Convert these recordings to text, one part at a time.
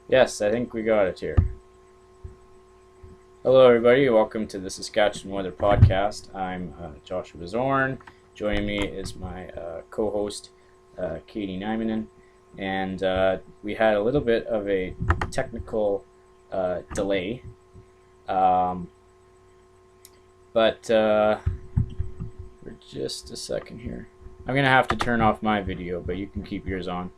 Yes, I think we got it here. Hello, everybody. Welcome to the Saskatchewan Weather Podcast. I'm Joshua Zorn. Joining me is my co-host, Katie Nymanen. And we had a little bit of a technical delay. Um, but for just a second here. I'm going to have to turn off my video, but you can keep yours on.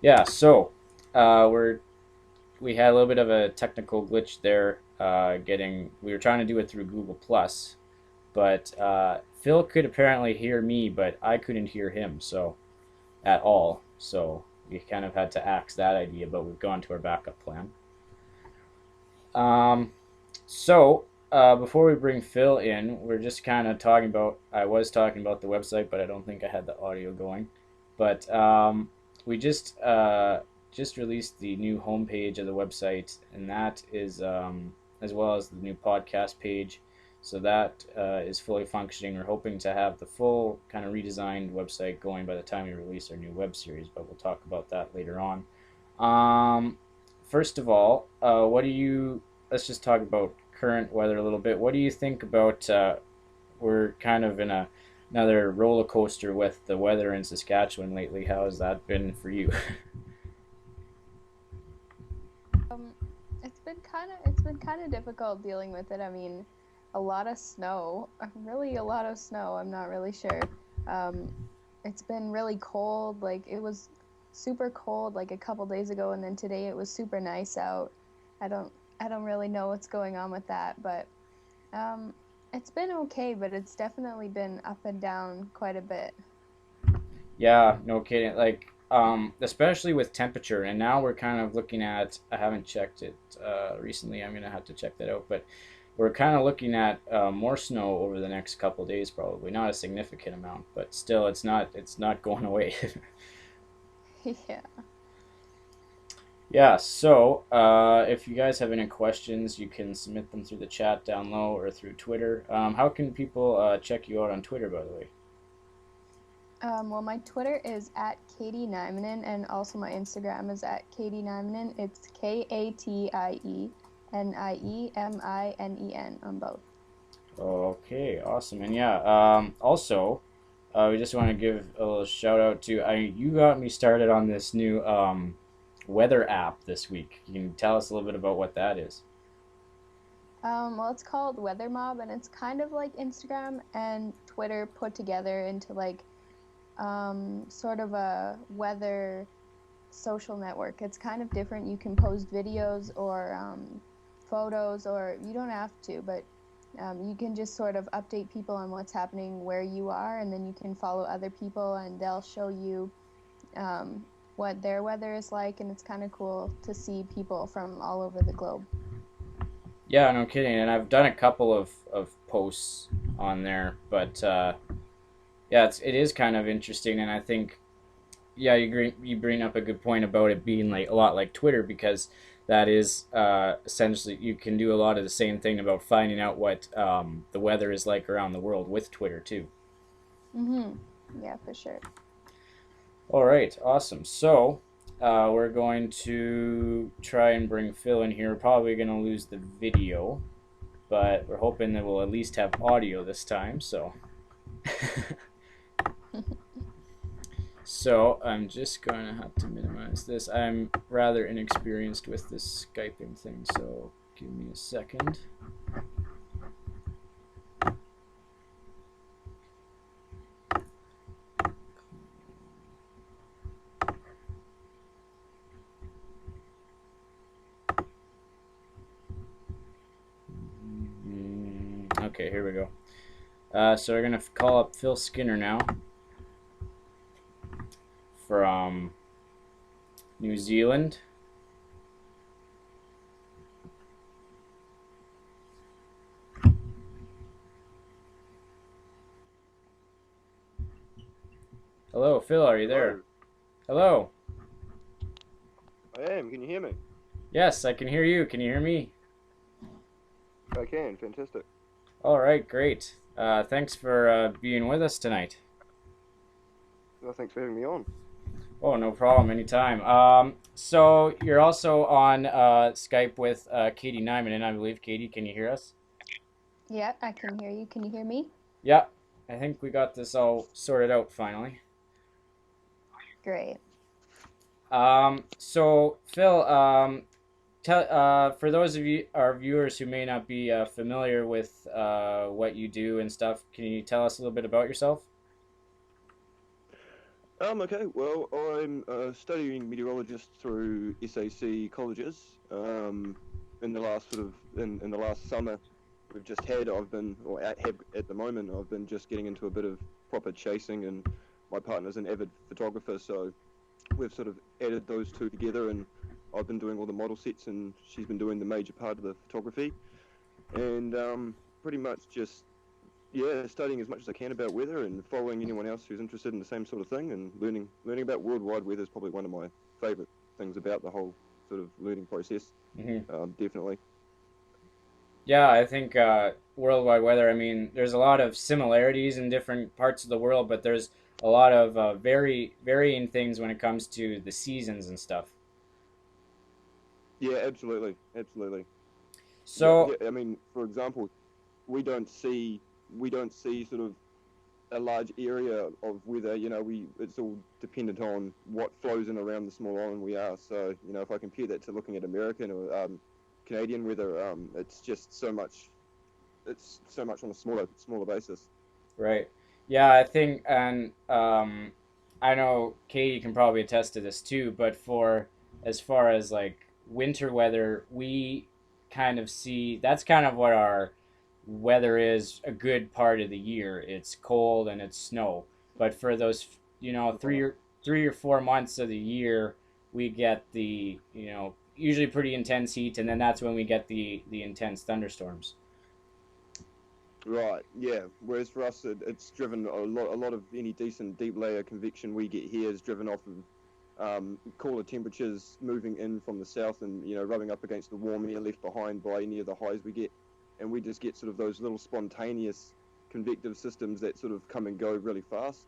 Yeah, so we had a little bit of a technical glitch there. We were trying to do it through Google Plus, but Phil could apparently hear me, but I couldn't hear him at all. So we kind of had to axe that idea, but we've gone to our backup plan. Um, before we bring Phil in, we're just kind of talking about. I was talking about the website, but I don't think I had the audio going. But we just released the new homepage of the website, and that is as well as the new podcast page. So that is fully functioning. We're hoping to have the full kind of redesigned website going by the time we release our new web series, but we'll talk about that later on. First of all, let's just talk about current weather a little bit. What do you think about, we're kind of in another roller coaster with the weather in Saskatchewan lately. How has that been for you? Um, it's been kind of difficult dealing with it. I mean, a lot of snow, really a lot of snow. I'm not really sure. Um, it's been really cold. Like it was super cold like a couple days ago, and then today it was super nice out. I don't I don't really know what's going on with that, but um, it's been okay, but it's definitely been up and down quite a bit. Yeah, no kidding. Like, especially with temperature, and now we're kind of looking at. I haven't checked it recently. I'm gonna have to check that out, but we're kind of looking at more snow over the next couple of days, probably not a significant amount, but still, it's not going away. Yeah. Yeah, so if you guys have any questions, you can submit them through the chat down low or through Twitter. How can people check you out on Twitter, by the way? Well, my Twitter is at Katie Nymanen, and also my Instagram is at Katie Nymanen. It's KATIENIEMINEN on both. Okay, awesome. And yeah, also, we just want to give a little shout out to you got me started on this new weather app this week. You can tell us a little bit about what that is. Well, it's called Weather Mob, and it's kind of like Instagram and Twitter put together into like sort of a weather social network. It's kind of different. You can post videos or photos, or you don't have to, but you can just sort of update people on what's happening where you are, and then you can follow other people, and they'll show you um, what their weather is like, and it's kind of cool to see people from all over the globe. Yeah, no kidding. And I've done a couple of posts on there, but yeah, it is kind of interesting, and I think yeah, you bring up a good point about it being like a lot like Twitter because that is essentially you can do a lot of the same thing about finding out what the weather is like around the world with Twitter too. Mhm. Yeah, for sure. All right, awesome. So we're going to try and bring Phil in here. We're probably going to lose the video, but we're hoping that we'll at least have audio this time. So. So I'm just going to have to minimize this. I'm rather inexperienced with this Skyping thing, so give me a second. Okay, here we go. So we're going to call up Phil Skinner now from New Zealand. Hello, Phil, are you there? Hello, Hello. I am. Can you hear me? Yes, I can hear you. Can you hear me? I can. Fantastic. All right, great. Thanks for being with us tonight. Thanks for having me on. Oh, no problem. Anytime. So you're also on Skype with Katie Nyman, and I believe Katie, can you hear us? Yeah, I can hear you. Can you hear me? Yeah, I think we got this all sorted out finally. Great. So Phil, for those of you our viewers who may not be familiar with what you do and stuff, can you tell us a little bit about yourself? Okay, well, I'm a studying meteorologist through SAC colleges. In the last in the last summer we've just had, have at the moment, I've been just getting into a bit of proper chasing, and my partner's an avid photographer, so we've sort of added those two together, and I've been doing all the model sets, and she's been doing the major part of the photography, and pretty much just studying as much as I can about weather and following anyone else who's interested in the same sort of thing, and learning about worldwide weather is probably one of my favourite things about the whole sort of learning process. Hmm. Definitely. Yeah, I think worldwide weather. I mean, there's a lot of similarities in different parts of the world, but there's a lot of very varying things when it comes to the seasons and stuff. Yeah, absolutely, absolutely. So, Yeah. I mean, for example, we don't see sort of a large area of weather. It's all dependent on what flows in around the small island we are. So, if I compare that to looking at American or Canadian weather, it's so much on a smaller basis. right. Yeah, I think, and I know Katie can probably attest to this too, but for as far as like winter weather, we kind of see that's kind of what our weather is a good part of the year. It's cold and it's snow. But for those, Right. 3 or 4 months of the year, we get the, usually pretty intense heat, and then that's when we get the intense thunderstorms. Right, yeah. Whereas for us, it's driven a lot of any decent deep layer convection we get here is driven off of cooler temperatures moving in from the south, and rubbing up against the warm air left behind by any of the highs we get, and we just get sort of those little spontaneous convective systems that sort of come and go really fast.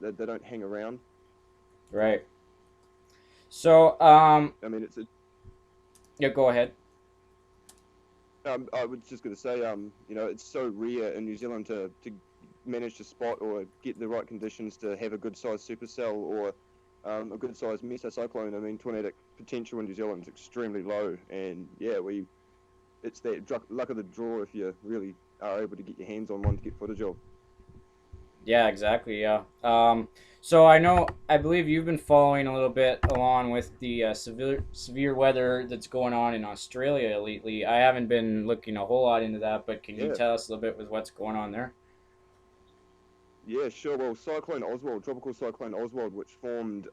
That they don't hang around. Right. So, I mean, it's yeah, go ahead. I was just going to say, it's so rare in New Zealand to manage to spot or get the right conditions to have a good sized supercell or a good sized mesocyclone. I mean, tornadic potential in New Zealand is extremely low, and yeah, it's that luck of the draw if you really are able to get your hands on one to get footage of. Yeah, exactly. Yeah. So I believe you've been following a little bit along with the severe weather that's going on in Australia lately. I haven't been looking a whole lot into that, but can you Yeah, tell us a little bit with what's going on there? yeah, sure. Well, tropical cyclone Oswald, which formed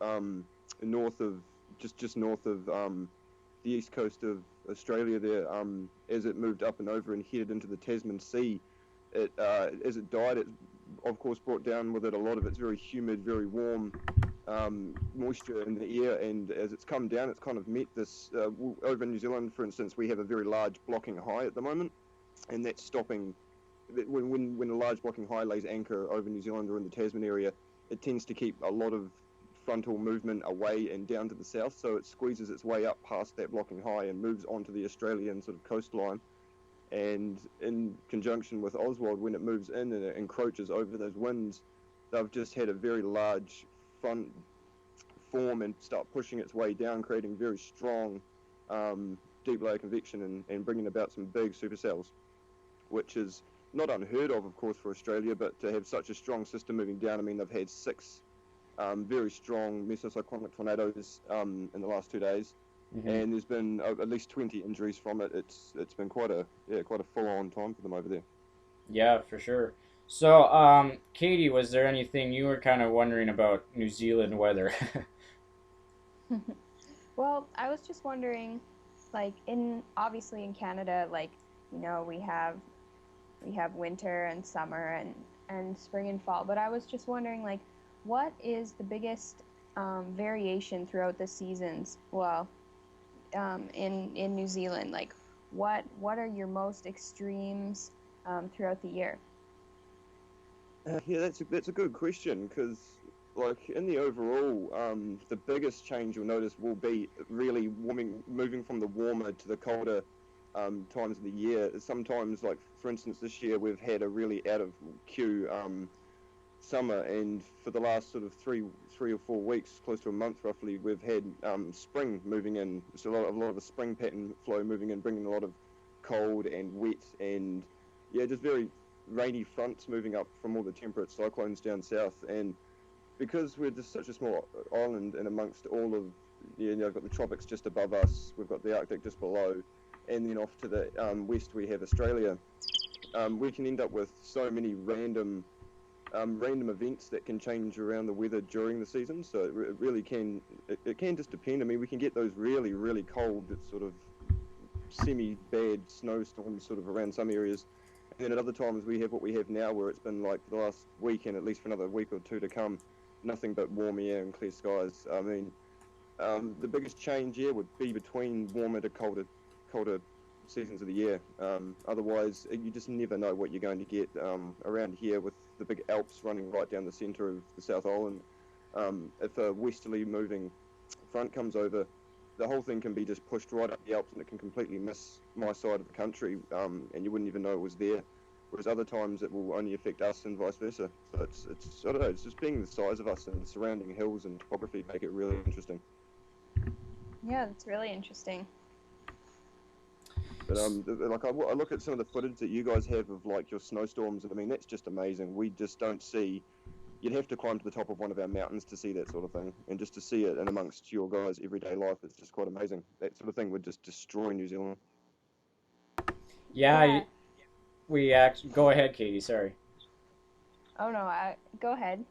north of just north of the east coast of Australia there, as it moved up and over and headed into the Tasman Sea. As it died, it of course brought down with it a lot of its very humid, very warm moisture in the air. And as it's come down, it's kind of met this. Over in New Zealand, for instance, we have a very large blocking high at the moment, and that's stopping. When a large blocking high lays anchor over New Zealand or in the Tasman area, it tends to keep a lot of frontal movement away and down to the south, so it squeezes its way up past that blocking high and moves onto the Australian sort of coastline. And in conjunction with Oswald, when it moves in and it encroaches over those winds, they've just had a very large front form and start pushing its way down, creating very strong deep layer convection and bringing about some big supercells, which is not unheard of course, for Australia, but to have such a strong system moving down, I mean, they've had six very strong mesocyclonic tornadoes in the last 2 days, Hmm. and there's been at least 20 injuries from it. It's been quite a full on time for them over there. Yeah, for sure. So, Katie, was there anything you were kind of wondering about New Zealand weather? Well, I was just wondering, like in obviously in Canada, like, we have winter and summer and spring and fall, but I was just wondering, like, what is the biggest variation throughout the seasons? Well, in New Zealand, like, what are your most extremes throughout the year? Yeah, that's a good question because, like in the overall, the biggest change you'll notice will be really warming, moving from the warmer to the colder times of the year. Sometimes, like for instance, this year we've had a really out of queue summer, and for the last sort of 3 or 4 weeks, close to a month roughly, we've had spring moving in. So a lot of the spring pattern flow moving in, bringing a lot of cold and wet and yeah, just very rainy fronts moving up from all the temperate cyclones down south. And because we're just such a small island and amongst all of, you know, got the tropics just above us, we've got the Arctic just below, and then off to the west we have Australia. We can end up with so many random events that can change around the weather during the season. So it really can, it can just depend. I mean, we can get those really, really cold, sort of semi-bad snowstorms sort of around some areas. And then at other times we have what we have now, where it's been like the last week and at least for another week or two to come, nothing but warm air and clear skies. I mean, the biggest change here would be between warmer to colder seasons of the year. Otherwise, you just never know what you're going to get around here with the big Alps running right down the centre of the South Island. If a westerly moving front comes over, the whole thing can be just pushed right up the Alps, and it can completely miss my side of the country, and you wouldn't even know it was there. Whereas other times it will only affect us and vice versa. So it's I don't know, it's just being the size of us and the surrounding hills and topography make it really interesting. Yeah, that's really interesting. But like I look at some of the footage that you guys have of like your snowstorms, and I mean that's just amazing. We just don't see. You'd have to climb to the top of one of our mountains to see that sort of thing, and just to see it in amongst your guys' everyday life, it's just quite amazing. That sort of thing would just destroy New Zealand. Yeah, Yeah. we actually go ahead, Katie. Sorry. Oh no, go ahead.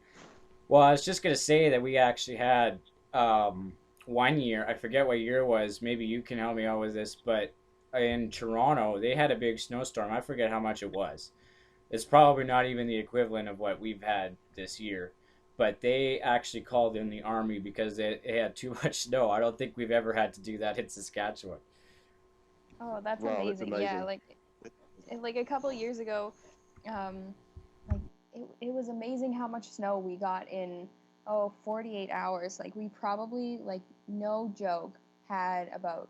Well, I was just gonna say that we actually had one year. I forget what year it was. Maybe you can help me out with this, but in Toronto, they had a big snowstorm. I forget how much it was. It's probably not even the equivalent of what we've had this year. But they actually called in the army because they had too much snow. I don't think we've ever had to do that in Saskatchewan. Oh, that's Wow, that's amazing. Yeah, amazing. like a couple years ago, um, like it was amazing how much snow we got in 48 hours. Like we probably, like, no joke, had about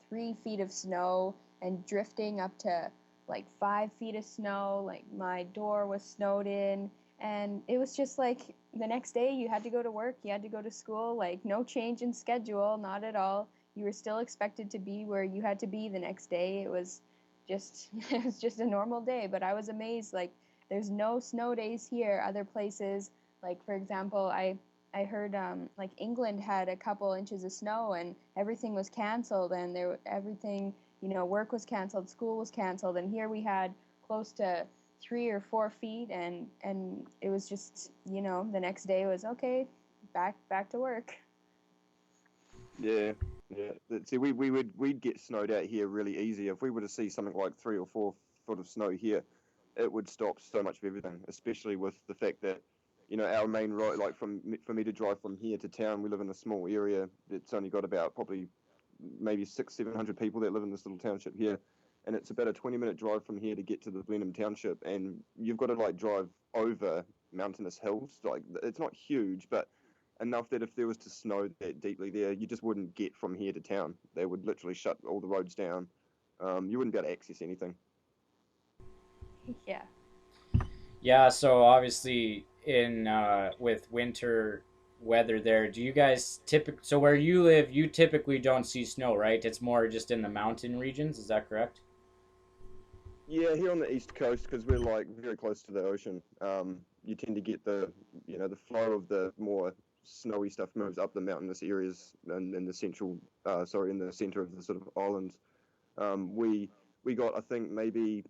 3 feet of snow and drifting up to like 5 feet of snow. Like my door was snowed in, and it was just like the next day you had to go to work, you had to go to school. Like no change in schedule, not at all. You were still expected to be where you had to be the next day. It was just it was just a normal day. But I was amazed. Like there's no snow days here. Other places, like for example, I heard like England had a couple inches of snow and everything was canceled, and everything, work was canceled, school was canceled, and here we had close to 3 or 4 feet, and it was just, the next day was okay, back to work. Yeah, yeah. See, we'd get snowed out here really easy. If we were to see something like 3 or 4 foot of snow here, it would stop so much of everything. Especially with the fact that, our main road, like for me to drive from here to town, we live in a small area. It's only got about probably maybe 600-700 people that live in this little township here, and it's about a 20-minute drive from here to get to the Blenheim township, and you've got to like drive over mountainous hills. Like it's not huge, but enough that if there was to snow that deeply there, you just wouldn't get from here to town. They would literally shut all the roads down. You wouldn't be able to access anything. Yeah. Yeah, so obviously in with winter weather there, do you guys so where you live, you typically don't see snow, right? It's more just in the mountain regions, is that correct? Yeah, here on the east coast, because we're like very close to the ocean, you tend to get the flow of the more snowy stuff moves up the mountainous areas and in the in the center of the sort of islands. We got, I think, maybe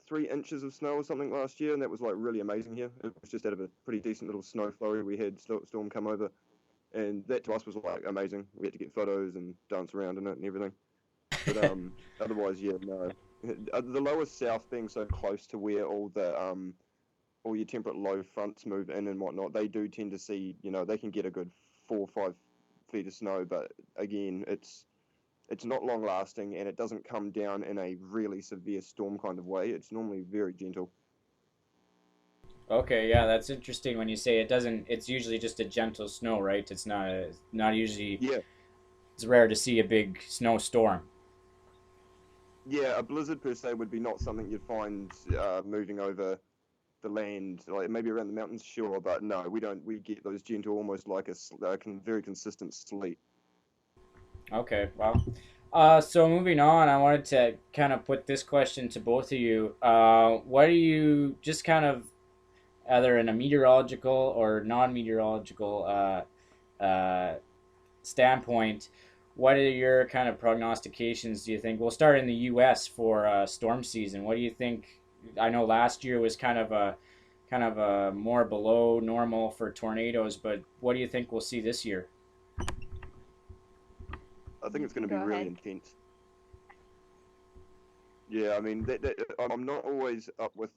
3 inches of snow or something last year, and that was like really amazing here. It was just out of a pretty decent little snow flurry. We had storm come over, and that to us was like amazing. We had to get photos and dance around in it and everything. But otherwise, yeah, no. The lower south being so close to where all your temperate low fronts move in and whatnot, they do tend to see, they can get a good 4 or 5 feet of snow, but again, it's not long lasting, and it doesn't come down in a really severe storm kind of way. It's normally very gentle. Okay, yeah, that's interesting when you say it doesn't. It's usually just a gentle snow, right? Not usually. Yeah, It's rare to see a big snowstorm. yeah. A blizzard per se would be not something you'd find moving over the land, like maybe around the mountains, sure, but no, we don't. We get those gentle, almost like very consistent sleet. Okay, well, so moving on, I wanted to kind of put this question to both of you. What do you just kind of either in a meteorological or non-meteorological standpoint? What are your kind of prognostications? Do you think we'll start in the U.S. for storm season? What do you think? I know last year was kind of a more below normal for tornadoes, but what do you think we'll see this year? I think You it's going can to be go really ahead. intense. Yeah, I mean, I'm not always up with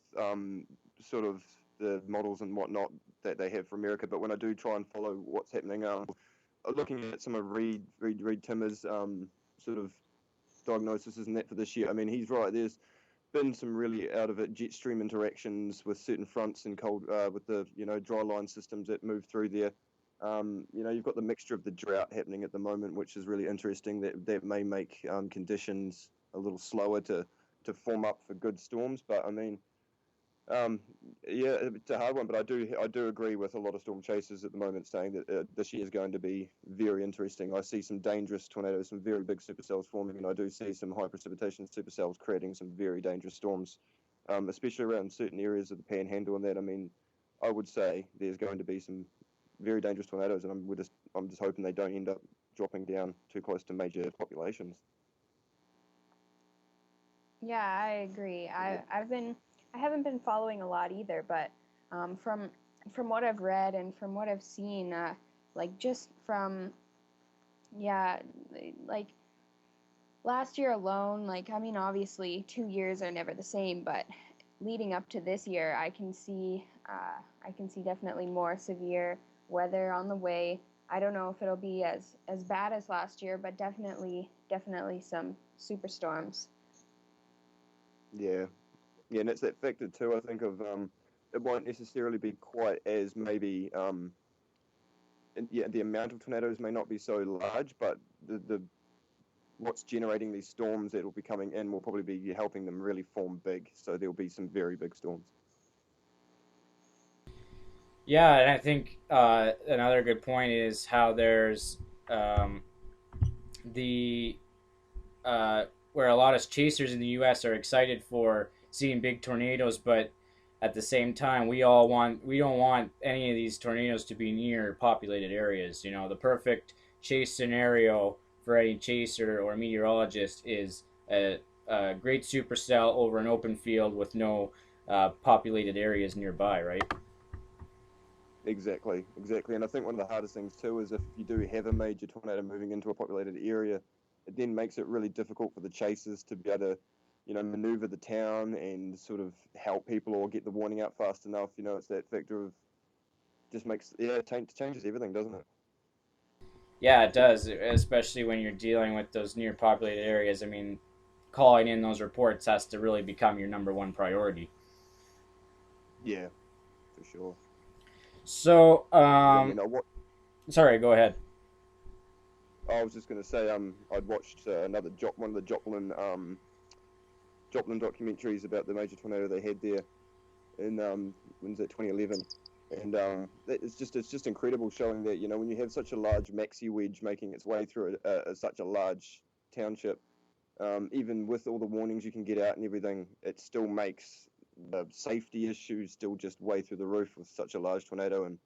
sort of the models and whatnot that they have for America, but when I do try and follow what's happening, looking at some of Reed Timmer's sort of diagnoses and that for this year, I mean, he's right. There's been some really out of it jet stream interactions with certain fronts and cold with the dry line systems that move through there. You've got the mixture of the drought happening at the moment, which is really interesting. That may make conditions a little slower to form up for good storms. But I mean, um, yeah, it's a hard one. But I do agree with a lot of storm chasers at the moment saying that this year is going to be very interesting. I see some dangerous tornadoes, some very big supercells forming, and I do see some high precipitation supercells creating some very dangerous storms, especially around certain areas of the Panhandle. And that, I mean, I would say there's going to be some very dangerous tornadoes, and I'm just hoping they don't end up dropping down too close to major populations. Yeah, I agree. Yeah. I haven't been following a lot either, but from what I've read and from what I've seen, like just from yeah, like last year alone, like I mean, obviously 2 years are never the same, but leading up to this year, I can see definitely more severe weather on the way. I don't know if it'll be as bad as last year, but definitely some superstorms. Yeah, yeah, and it's that factor too. I think of it won't necessarily be quite as maybe yeah, the amount of tornadoes may not be so large, but the what's generating these storms that will be coming in will probably be helping them really form big. So there'll be some very big storms. Yeah, and I think another good point is how there's um, the where a lot of chasers in the U.S. are excited for seeing big tornadoes, but at the same time, we don't want any of these tornadoes to be near populated areas. You know, the perfect chase scenario for any chaser or meteorologist is a great supercell over an open field with no populated areas nearby, right? Exactly, exactly. And I think one of the hardest things too is if you do have a major tornado moving into a populated area, it then makes it really difficult for the chasers to be able to, maneuver the town and sort of help people or get the warning out fast enough. It's that factor of just makes yeah, it changes everything, doesn't it? Yeah, it does, especially when you're dealing with those near populated areas. I mean, calling in those reports has to really become your number one priority. Yeah, for sure. So, Because I mean, sorry, go ahead. I was just going to say, I'd watched one of the Joplin documentaries about the major tornado they had there in when's that 2011, and it's just incredible showing that when you have such a large maxi wedge making its way through such a large township, even with all the warnings you can get out and everything, it still makes the safety issues still just way through the roof with such a large tornado and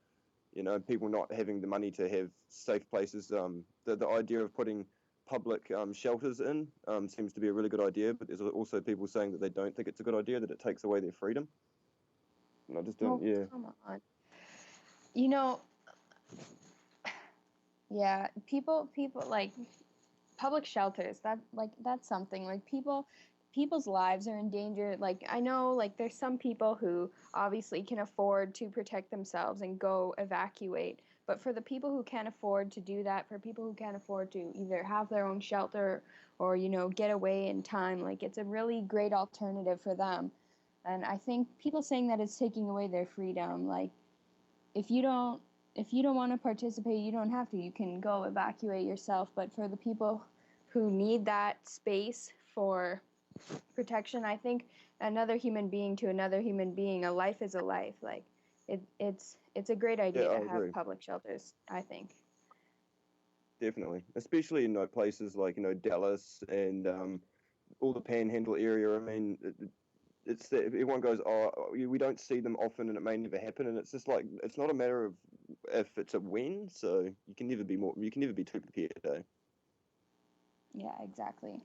people not having the money to have safe places. The idea of putting public shelters in seems to be a really good idea, but there's also people saying that they don't think it's a good idea, that it takes away their freedom. And I just don't, Oh, yeah, come on. You know, yeah, people like public shelters. That's something. Like people's lives are in danger. Like I know like there's some people who obviously can afford to protect themselves and go evacuate. But for the people who can't afford to do that, for people who can't afford to either have their own shelter or get away in time, like it's a really great alternative for them. And I think people saying that it's taking away their freedom, like if you don't want to participate, you don't have to. You can go evacuate yourself. But for the people who need that space for protection, I think another human being to another human being, a life is a life. Like it's a great Yeah, idea to I have agree. public shelters, I think. Definitely, especially in like places like Dallas and all the Panhandle area. I mean, it's that everyone goes, oh, we don't see them often, and it may never happen. And it's just like it's not a matter of if, it's a when. So you can never be too prepared. Eh? Yeah, exactly.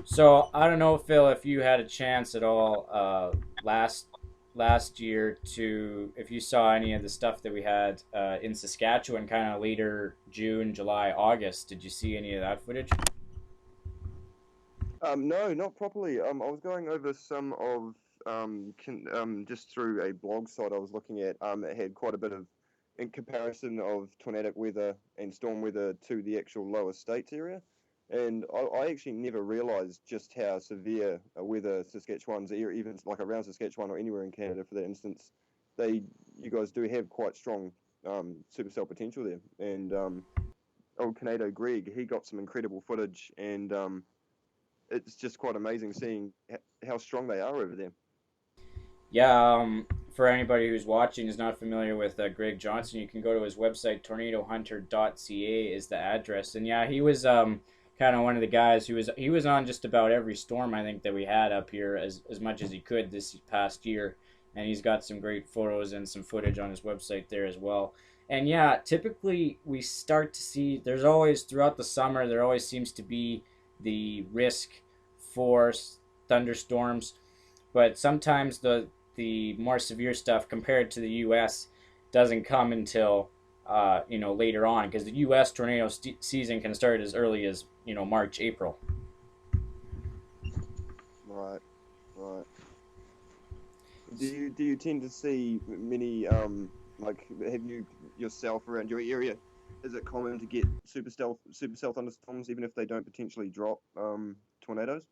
So I don't know, Phil, if you had a chance at all last year to if you saw any of the stuff that we had in Saskatchewan, kind of later June, July, August. Did you see any of that footage? No, not properly. I was going over some of just through a blog site I was looking at. It had quite a bit of in comparison of tornadic weather and storm weather to the actual lower states area, and I actually never realised just how severe a weather Saskatchewan's area, even like around Saskatchewan or anywhere in Canada for that instance, they you guys do have quite strong supercell potential there. And old Canado Greg, he got some incredible footage and. It's just quite amazing seeing how strong they are over there. Yeah, for anybody who's watching is not familiar with Greg Johnson, you can go to his website, tornadohunter.ca is the address. And yeah, he was kind of one of the guys he was on just about every storm I think that we had up here as much as he could this past year. And he's got some great photos and some footage on his website there as well. And yeah, typically we start to see there's always throughout the summer there always seems to be the risk for thunderstorms, but sometimes the more severe stuff compared to the U.S. doesn't come until later on because the U.S. tornado season can start as early as March, April. Right, right. Do you tend to see many like have you yourself around your area? Is it common to get super cell thunderstorms even if they don't potentially drop tornadoes?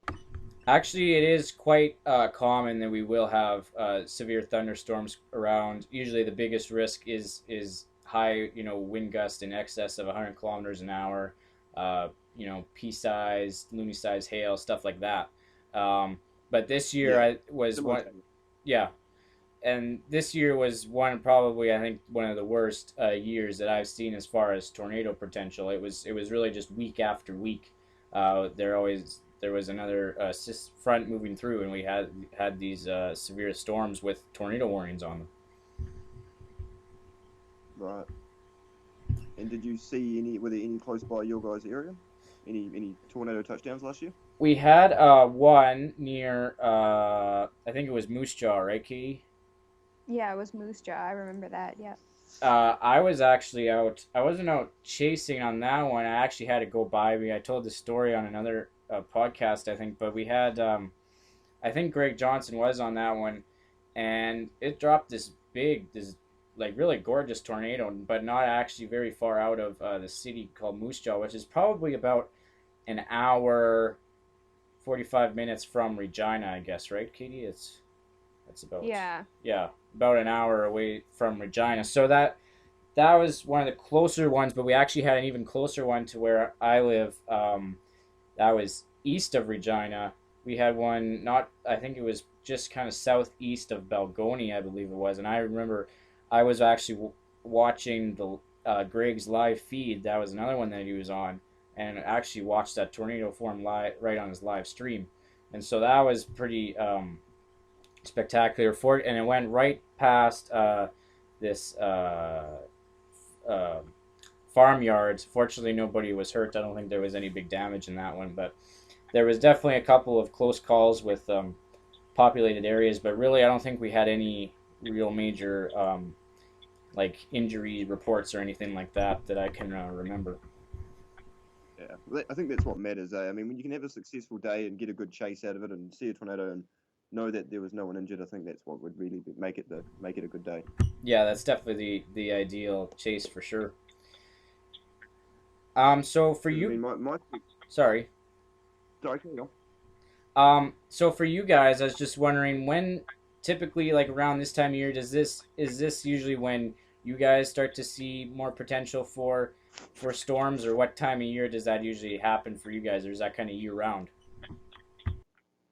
Actually, it is quite common that we will have severe thunderstorms around. Usually, the biggest risk is high, wind gust in excess of 100 kilometers an hour. Pea-sized, loony-sized hail, stuff like that. But this year, Yeah, I was similar one. to Yeah, and this year was one probably I think one of the worst years that I've seen as far as tornado potential. It was really just week after week. There was another front moving through, and we had these severe storms with tornado warnings on them. right. And did you see any? Were there any close by your guys' area? Any tornado touchdowns last year? We had one near I think it was Moose Jaw, right, Katie? Yeah, it was Moose Jaw. I remember that. Yeah. I was actually out. I wasn't out chasing on that one. I actually had to go by me. I told the story on another podcast, I think, but we had. I think Greg Johnson was on that one, and it dropped this like really gorgeous tornado, but not actually very far out of the city called Moose Jaw, which is probably about an hour, 45 minutes from Regina, I guess, right, Katie? That's about Yeah. yeah, about an hour away from Regina. So that was one of the closer ones, but we actually had an even closer one to where I live. That was east of Regina. We had one not. I think it was just kind of southeast of Balgoni, I believe it was. And I remember I was actually watching the Greg's live feed. That was another one that he was on, and actually watched that tornado form live right on his live stream. And so that was pretty spectacular for it, and it went right past this uh, farmyards. Fortunately, nobody was hurt. I don't think there was any big damage in that one, but there was definitely a couple of close calls with populated areas. But really, I don't think we had any real major like injury reports or anything like that I can remember. Yeah, I think that's what matters. Eh? I mean, when you can have a successful day and get a good chase out of it, and see a tornado and know that there was no one injured, I think that's what would really make it a good day. Yeah, that's definitely the ideal chase for sure. So for Because I you, mean, my sorry. sorry, carry on. So for you guys, I was just wondering when typically like around this time of year does this is this usually when you guys start to see more potential for storms, or what time of year does that usually happen for you guys, or is that kind of year round?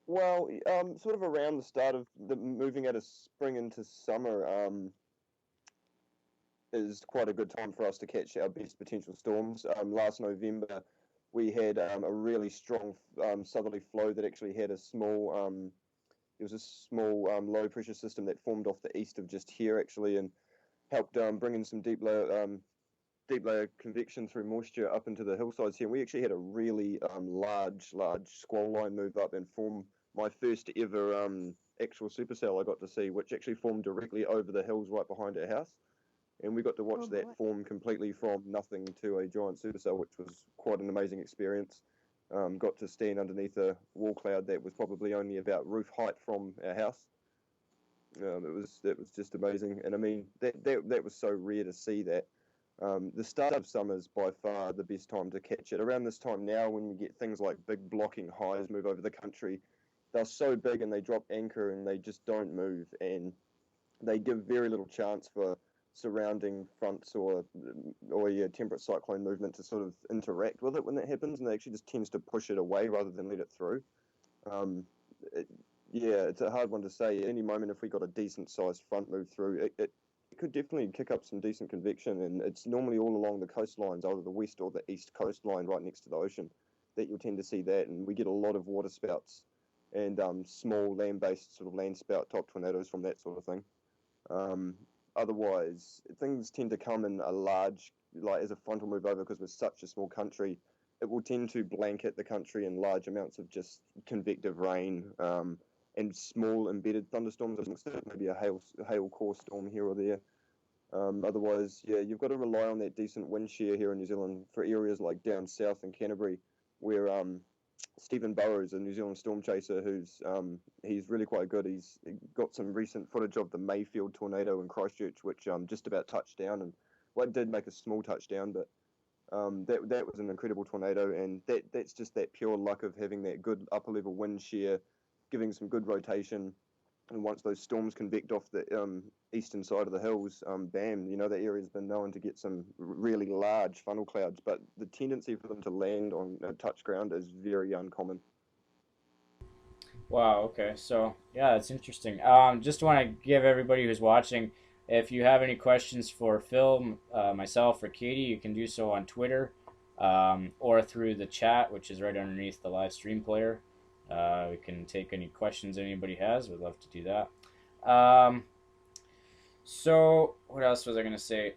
Well, sort of around the start of the moving out of spring into summer, is quite a good time for us to catch our best potential storms. Last November, we had a really strong southerly flow that actually had a small, it was a small low pressure system that formed off the east of just here actually, and helped bring in some deep layer convection through moisture up into the hillsides here. And we actually had a really large squall line move up and form my first ever actual supercell I got to see, which actually formed directly over the hills right behind our house. And we got to watch Oh that boy. form completely from nothing to a giant supercell, which was quite an amazing experience. Got to stand underneath a wall cloud that was probably only about roof height from our house. It was just amazing, and I mean that was so rare to see that. The start of summer is by far the best time to catch it. Around this time now, when you get things like big blocking highs move over the country, they're so big and they drop anchor and they just don't move, and they give very little chance for surrounding fronts or your temperate cyclone movement to sort of interact with it when that happens, and it actually just tends to push it away rather than let it through. Um, it, yeah, it's a hard one to say. At any moment, if we got a decent sized front move through, it could definitely kick up some decent convection, and it's normally all along the coastlines, either the west or the east coastline, right next to the ocean, that you'll tend to see that, and we get a lot of water spouts and small land-based sort of land spout type tornadoes from that sort of thing. Um, Otherwise, things tend to come in a large, like as a frontal move over, because we're such a small country, it will tend to blanket the country in large amounts of just convective rain, and small embedded thunderstorms amongst it, maybe a hail core storm here or there. Otherwise, yeah, you've got to rely on that decent wind shear here in New Zealand for areas like down south in Canterbury, where Stephen Burrows, a New Zealand storm chaser, he's really quite good. He's got some recent footage of the Mayfield tornado in Christchurch, which just about touched down, and well, it did make a small touchdown, but that was an incredible tornado, and that's just that pure luck of having that good upper level wind shear, giving some good rotation, and once those storms convect off the eastern side of the hills, bam, that area's been known to get some really large funnel clouds, but the tendency for them to land on touch ground is very uncommon. Wow. Okay. So yeah, it's interesting. Just want to give everybody who's watching, if you have any questions for Phil, myself, or Katie, you can do so on Twitter, or through the chat, which is right underneath the live stream player. We can take any questions anybody has. We'd love to do that. So what else was I gonna say?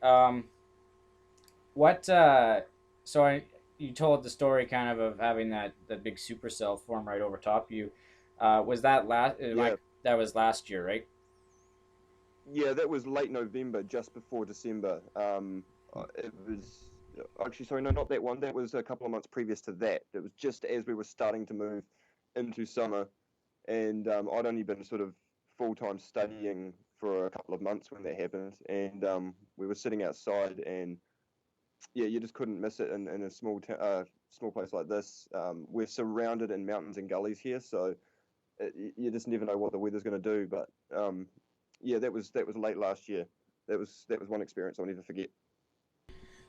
What? So you told the story kind of having that big supercell form right over top of you. Was that last? Yeah, That was last year, right? yeah, that was late November, just before December. It was actually, sorry, no, not that one. That was a couple of months previous to that. It was just as we were starting to move into summer, and I'd only been sort of full time studying for a couple of months when that happened, and we were sitting outside, and yeah, you just couldn't miss it in a small place like this. We're surrounded in mountains and gullies here, so you just never know what the weather's going to do. But yeah, that was late last year. That was one experience I'll never forget.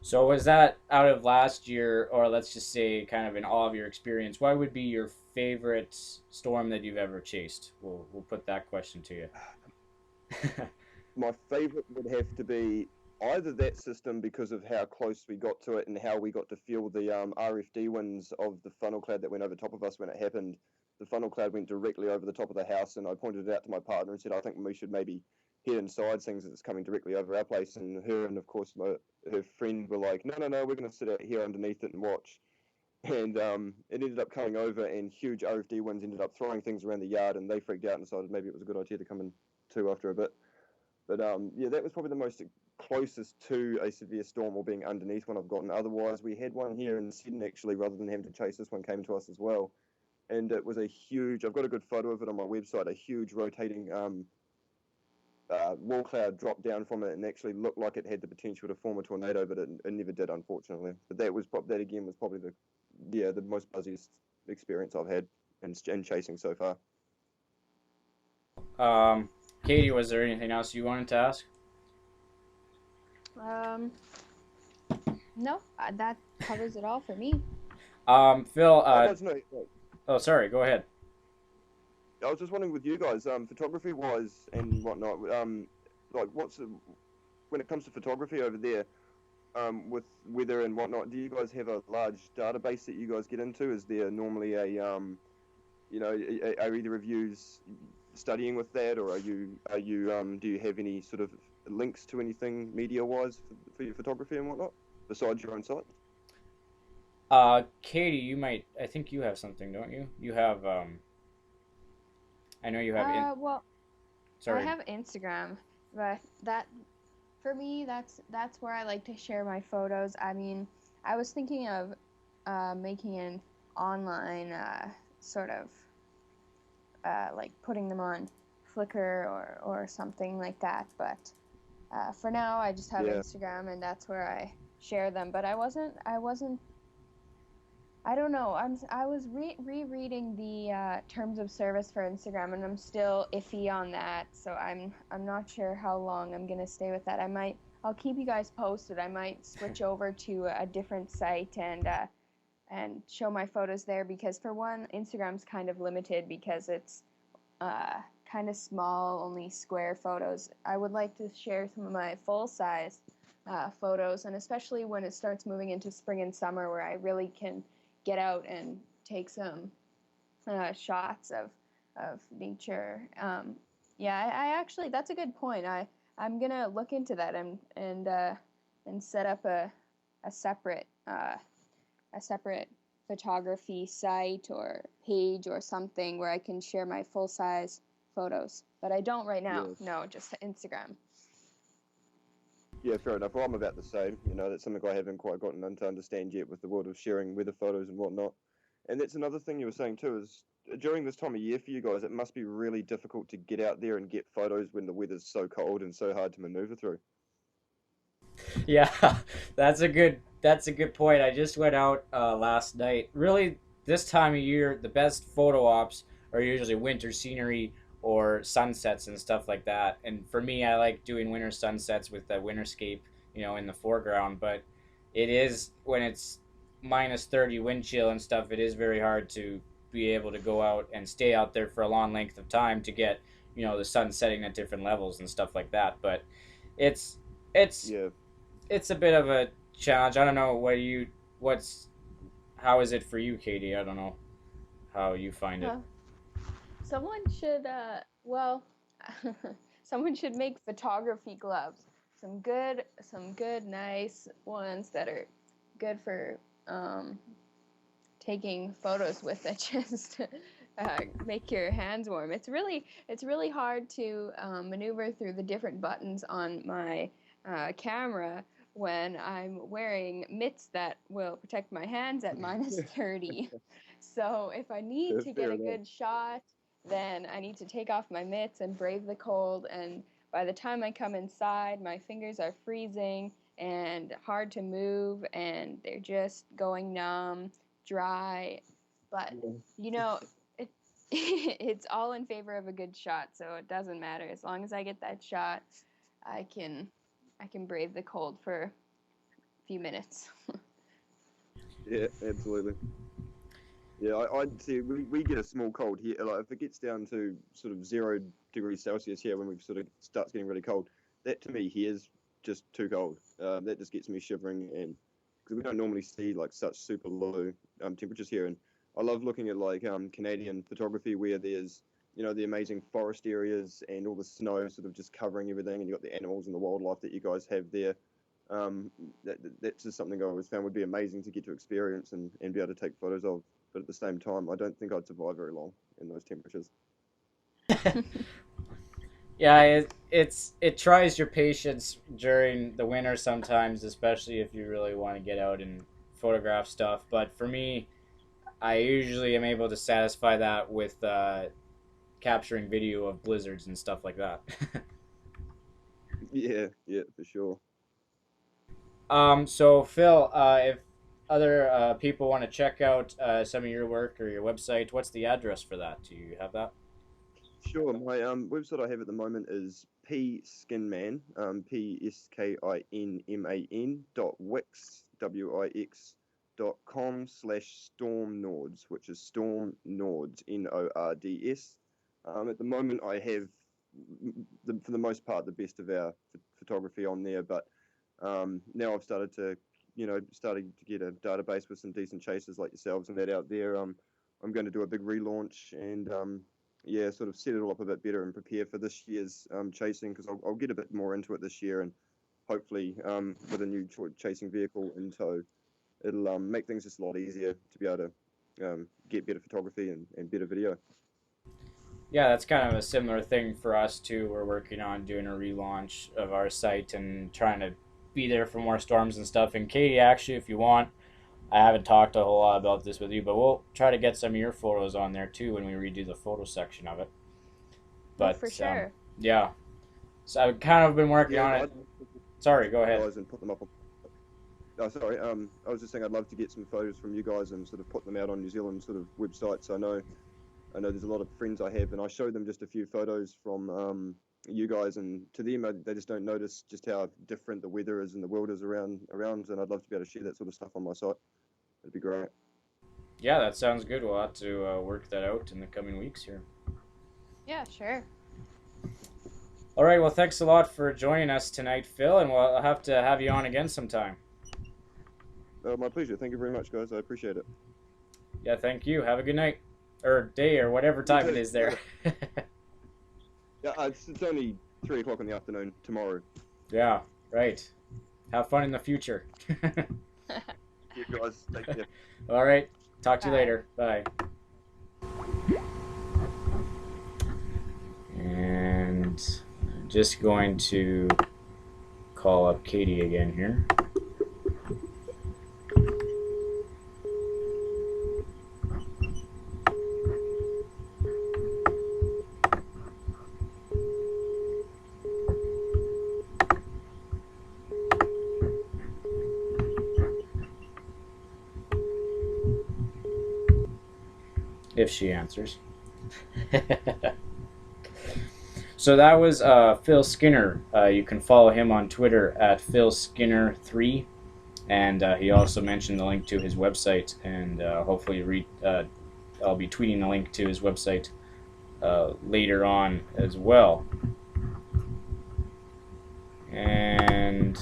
So was that out of last year, or let's just say, kind of in all of your experience? What would be your favorite storm that you've ever chased? We'll put that question to you. My favorite would have to be either that system because of how close we got to it and how we got to feel the RFD winds of the funnel cloud that went over top of us when it happened. The funnel cloud went directly over the top of the house, and I pointed it out to my partner and said, "I think we should maybe head inside things as it's coming directly over our place." And her and of course her friend were like, "No, no, no, we're going to sit out here underneath it and watch." And it ended up coming over, and huge RFD winds ended up throwing things around the yard, and they freaked out and decided maybe it was a good idea to come in too after a bit. But yeah, that was probably the most closest to a severe storm or being underneath one I've gotten. Otherwise, we had one here in Sydney actually, rather than having to chase this one, came to us as well. And it was a huge, I've got a good photo of it on my website, a huge rotating wall cloud dropped down from it and actually looked like it had the potential to form a tornado, but it never did, unfortunately. But that again was probably the most buzziest experience I've had. and chasing so far. Katie, was there anything else you wanted to ask? Um, no, that covers it all for me. Phil, I'd like to know. oh, sorry, go ahead. I was just wondering with you guys, photography wise and whatnot, like when it comes to photography over there, with weather and whatnot, do you guys have a large database that you guys get into? Is there normally are either of you studying with that, or do you have any sort of links to anything media wise for your photography and whatnot besides your own site? Katie, I think you have something, don't you? You have, I know you have Well, I sorry. have Instagram, but that for me, that's where I like to share my photos. I mean, I was thinking of making an online sort of like putting them on Flickr or something like that. But for now, I just have Yeah, Instagram, and that's where I share them. But I wasn't. I don't know. I was rereading the terms of service for Instagram, and I'm still iffy on that. So I'm not sure how long I'm gonna stay with that. I'll keep you guys posted. I might switch over to a different site and show my photos there, because for one, Instagram's kind of limited because it's uh, kind of small, only square photos. I would like to share some of my full size photos, and especially when it starts moving into spring and summer, where I really can get out and take some shots of nature. Yeah, I actually, that's a good point. I'm gonna look into that and set up a separate a separate photography site or page or something where I can share my full size photos. But I don't right now. yeah, No, just Instagram. yeah. Fair enough. Well, I'm about the same. That's something I haven't quite gotten to understand yet with the world of sharing weather photos and whatnot. And that's another thing you were saying too is during this time of year for you guys, it must be really difficult to get out there and get photos when the weather's so cold and so hard to maneuver through. Yeah, that's a good point. I just went out last night. Really, this time of year, the best photo ops are usually winter scenery or sunsets and stuff like that. And for me, I like doing winter sunsets with the winterscape, in the foreground. But it is when it's -30 wind chill and stuff. It is very hard to be able to go out and stay out there for a long length of time to get, the sun setting at different levels and stuff like that. But it's it's Yeah, it's a bit of a challenge. I don't know what's how is it for you, Katie? I don't know how you find it. Huh. Someone should, well, someone should make photography gloves. Some good, nice ones that are good for um, taking photos with it. Just to, make your hands warm. It's really hard to maneuver through the different buttons on my camera when I'm wearing mitts that will protect my hands at -30. So if I need to get fair a enough. good shot, then I need to take off my mitts and brave the cold. And by the time I come inside, my fingers are freezing and hard to move, and they're just going numb, dry. But Yeah, you know, it, it's all in favor of a good shot, so it doesn't matter. As long as I get that shot, I can I can brave the cold for a few minutes. yeah, absolutely. Yeah, I'd see we get a small cold here. Like if it gets down to sort of 0 degrees Celsius here when we sort of starts getting really cold, that to me here is just too cold. That just gets me shivering, and because we don't normally see like such super low temperatures here. And I love looking at like Canadian photography where there's the amazing forest areas and all the snow sort of just covering everything, and you got the animals and the wildlife that you guys have there. Um, that's just something I always found would be amazing to get to experience and be able to take photos of. But at the same time, I don't think I'd survive very long in those temperatures. Yeah, it tries your patience during the winter sometimes, especially if you really want to get out and photograph stuff. But for me, I usually am able to satisfy that with capturing video of blizzards and stuff like that. Yeah, yeah, for sure. So Phil, other people want to check out some of your work or your website, what's the address for that? Do you have that? Sure. My website I have at the moment is pskinman, PSKINMAN .wix.com/stormnords, which is storm nords NORDS. At the moment, I have for the most part the best of our photography on there, but now I've started to starting to get a database with some decent chasers like yourselves and that out there. I'm going to do a big relaunch and yeah, sort of set it all up a bit better and prepare for this year's chasing, because I'll get a bit more into it this year, and hopefully with a new chasing vehicle in tow, it'll make things just a lot easier to be able to get better photography and better video. Yeah, that's kind of a similar thing for us too. We're working on doing a relaunch of our site and trying to be there for more storms and stuff. And Katie, actually, if you want, I haven't talked a whole lot about this with you, but we'll try to get some of your photos on there too when we redo the photo section of it. Oh, for But sure. yeah, so I've kind of been working Yeah, on it. Sorry, go ahead. guys, and put them up on. Oh, sorry. I was just saying I'd love to get some photos from you guys and sort of put them out on New Zealand sort of websites. I know there's a lot of friends I have, and I show them just a few photos from you guys, and to them, they just don't notice just how different the weather is and the world is around. And I'd love to be able to share that sort of stuff on my site. It'd be great. Yeah, that sounds good. We'll have to work that out in the coming weeks here. Yeah, sure. All right. Well, thanks a lot for joining us tonight, Phil, and we'll have to have you on again sometime. My pleasure. Thank you very much, guys. I appreciate it. Yeah, thank you. Have a good night, or day, or whatever You time it too. is there. Yeah, it's only 3 o'clock in the afternoon tomorrow. Yeah, right. Have fun in the future. You guys, take care. All right. Talk to you Bye. later. Bye. And I'm just going to call up Katie again here. If she answers. So that was Phil Skinner. You can follow him on Twitter at PhilSkinner3, and he also mentioned the link to his website. And hopefully, I'll be tweeting the link to his website later on as well. And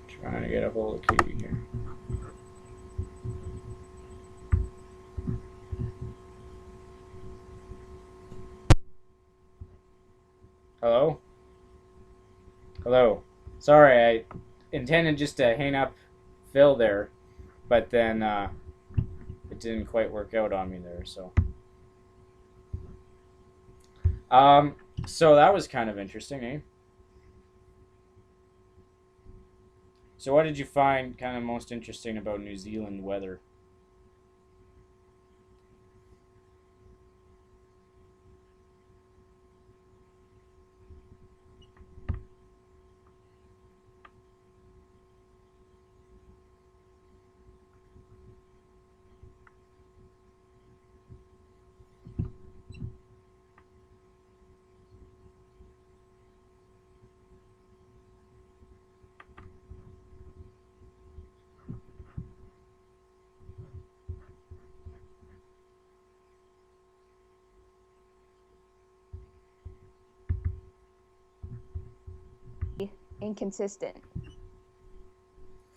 trying to get a hold of Katie here. Hello? Hello. Sorry, I intended just to hang up Phil there, but then it didn't quite work out on me there, so. So that was kind of interesting, eh? So what did you find kind of most interesting about New Zealand weather? Inconsistent.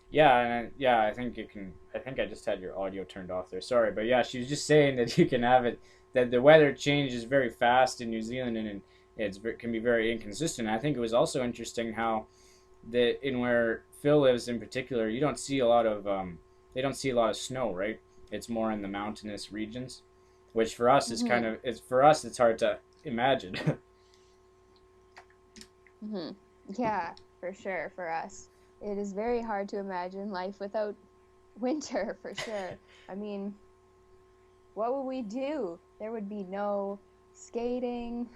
Yeah, and I think you can. I think I just had your audio turned off there. Sorry, but yeah, she was just saying that you can have it. That the weather changes very fast in New Zealand, and it can be very inconsistent. I think it was also interesting how in where Phil lives in particular, you don't see a lot of they don't see a lot of snow, right? It's more in the mountainous regions, which for us is kind Mhm. of for us it's hard to imagine. Mhm. Yeah, for sure. For us, it is very hard to imagine life without winter. For sure. I mean, what would we do? There would be no skating,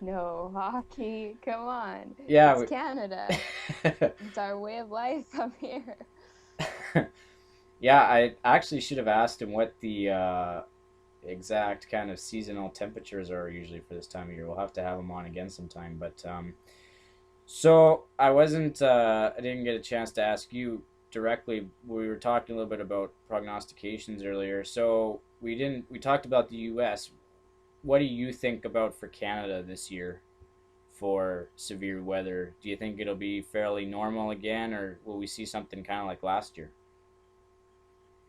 no hockey. Come on, Yeah, it's Canada. we, It's our way of life up here. Yeah, I actually should have asked him what the exact kind of seasonal temperatures are usually for this time of year. We'll have to have him on again sometime. But so I didn't get a chance to ask you directly. We were talking a little bit about prognostications earlier. So we talked about the U.S. What do you think about for Canada this year for severe weather? Do you think it'll be fairly normal again, or will we see something kind of like last year?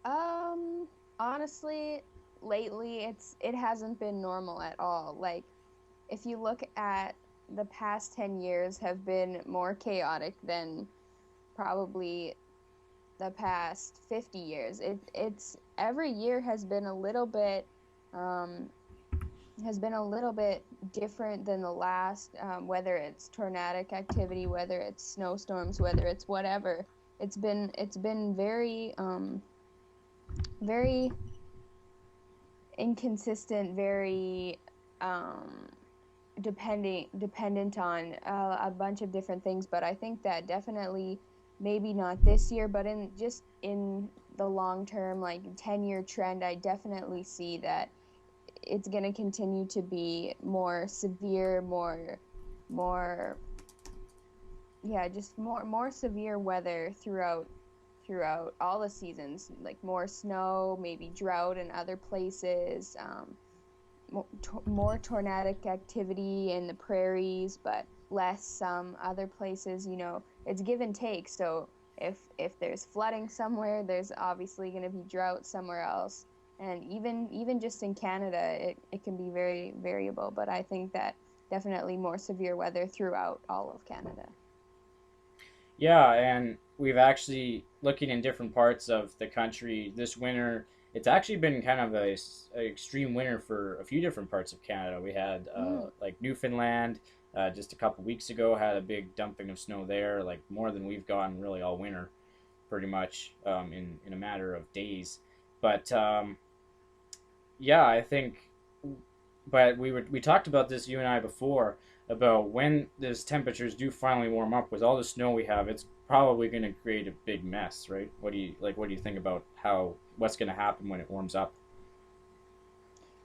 Um, Honestly, lately it hasn't been normal at all. Like if you look at the past 10 years have been more chaotic than probably the past 50 years. It's every year um has been a little bit different than the last, whether it's tornadic activity, whether it's snowstorms, whether it's whatever. It's been very inconsistent, very um, dependent on a bunch of different things. But I think that definitely maybe not this year, but in the long term, like 10-year trend, I definitely see that it's going to continue to be more severe, more yeah, just more severe weather throughout all the seasons, like more snow, maybe drought in other places, more tornadic activity in the prairies, but less some other places. It's give and take. So if there's flooding somewhere, there's obviously going to be drought somewhere else. And even just in Canada, it can be very variable. But I think that definitely more severe weather throughout all of Canada. Yeah, and we've actually looking in different parts of the country this winter. It's actually been kind of a extreme winter for a few different parts of Canada. We had Mm, like Newfoundland just a couple weeks ago had a big dumping of snow there, like more than we've gotten really all winter, pretty much in a matter of days. But yeah, I think but we talked about this you and I before about when these temperatures do finally warm up with all the snow we have, it's probably going to create a big mess, right? What do you think about how what's going to happen when it warms up?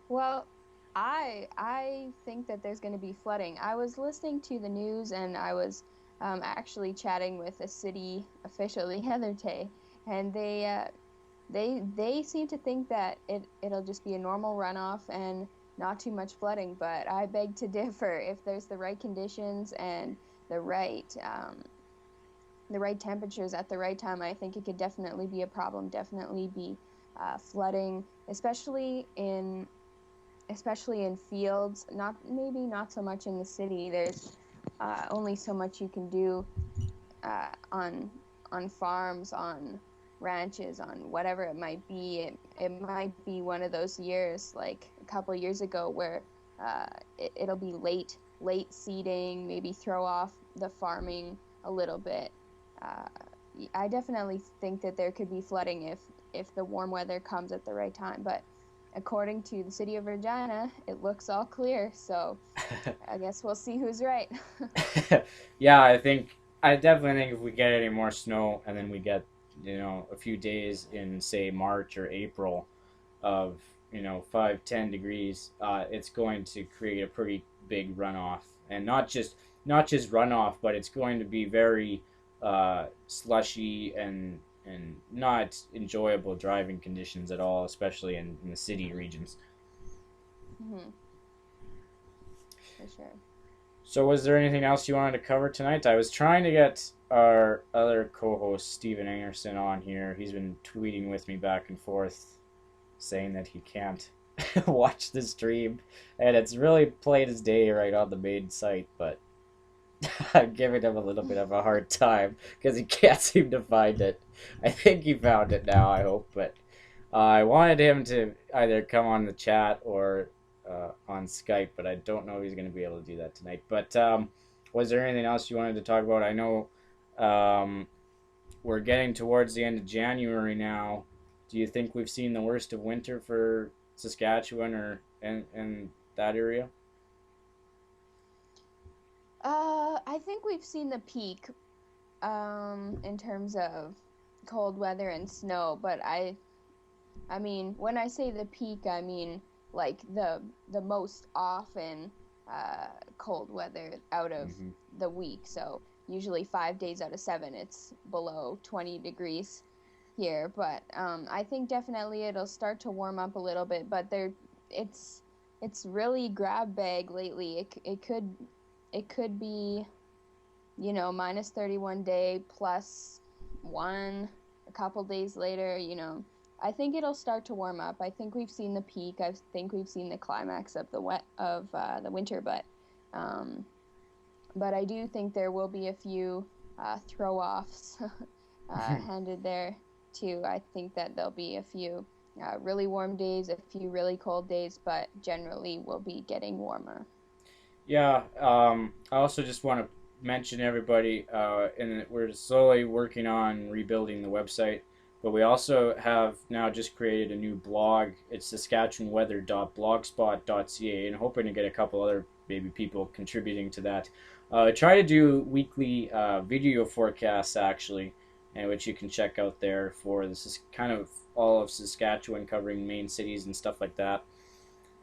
well, I think that there's going to be flooding. I was listening to the news and I was actually chatting with a city official the other day, and they seem to think that it'll just be a normal runoff and not too much flooding. But I beg to differ. If there's the right conditions and the right um, the right temperatures at the right time, I think it could definitely be a problem. Definitely be flooding, especially in fields. Not maybe not so much in the city. There's only so much you can do on farms, on ranches, on whatever it might be. It might be one of those years, like a couple of years ago, where it'll be late seeding, maybe throw off the farming a little bit. Uh, I definitely think that there could be flooding if the warm weather comes at the right time. But according to the city of Regina, it looks all clear. So I guess we'll see who's right. Yeah, I definitely think if we get any more snow and then we get a few days in say March or April of 5-10 degrees, it's going to create a pretty big runoff, and not just runoff, but it's going to be very slushy and not enjoyable driving conditions at all, especially in the city regions. Hmm, for sure. So, was there anything else you wanted to cover tonight? I was trying to get our other co-host Steven Anderson on here. He's been tweeting with me back and forth, saying that he can't watch the stream, and it's really played his day right on the main site. But I'm giving him a little bit of a hard time because he can't seem to find it. I think he found it now. I hope, but I wanted him to either come on the chat or on Skype, but I don't know if he's going to be able to do that tonight. But was there anything else you wanted to talk about? I know um, we're getting towards the end of January now. Do you think we've seen the worst of winter for Saskatchewan or in that area? I think we've seen the peak in terms of cold weather and snow, but I mean, when I say the peak, I mean like the most often cold weather out of Hmm. the week. So usually 5 days out of 7, it's below 20 degrees here. But I think definitely it'll start to warm up a little bit. But it's it's really grab bag lately. It could be, minus 31 day plus one a couple days later. I think it'll start to warm up. I think we've seen the peak. I think we've seen the climax of the winter, but I do think there will be a few throw offs handed there too. I think that there'll be a few really warm days, a few really cold days, but generally we'll be getting warmer. Yeah, I also just want to mention everybody, and we're slowly working on rebuilding the website, but we also have now just created a new blog. It's saskatchewanweather.blogspot.ca, and hoping to get a couple other maybe people contributing to that. I try to do weekly video forecasts actually, and which you can check out there for this is kind of all of Saskatchewan, covering main cities and stuff like that,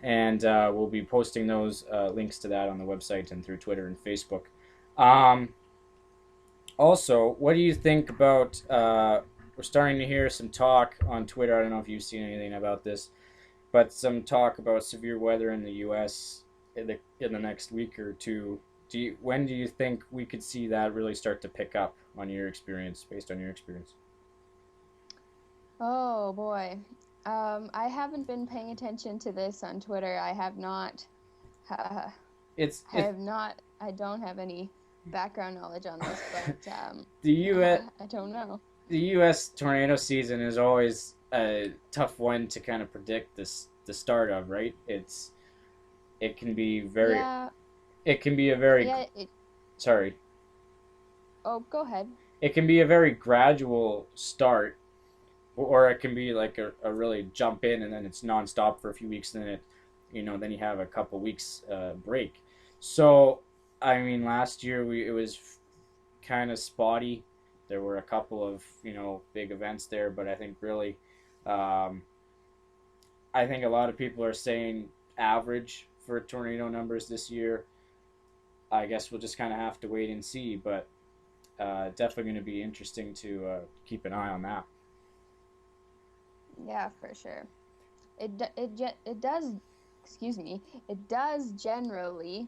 and we'll be posting those links to that on the website and through Twitter and Facebook. Um, Also, what do you think about? We're starting to hear some talk on Twitter. I don't know if you've seen anything about this, but some talk about severe weather in the U.S. in the next week or two. When do you think we could see that really start to pick up on your experience, based on your experience? Oh boy. I haven't been paying attention to this on Twitter. I have not. I It's it have not. I don't have any background knowledge on this, but the U.S. I don't know. the U.S. tornado season is always a tough one to kind of predict the start of, right? It can be very Yeah, it can be a very yeah. sorry Oh, go ahead. it can be a very gradual start, or it can be like a really jump in and then it's nonstop for a few weeks, then then you have a couple weeks break. So I mean, last year it was kind of spotty. There were a couple of big events there, but I think really, um, I think a lot of people are saying average for tornado numbers this year. I guess we'll just kind of have to wait and see, but definitely going to be interesting to keep an eye on that. Yeah, for sure. It does. Excuse me. It does generally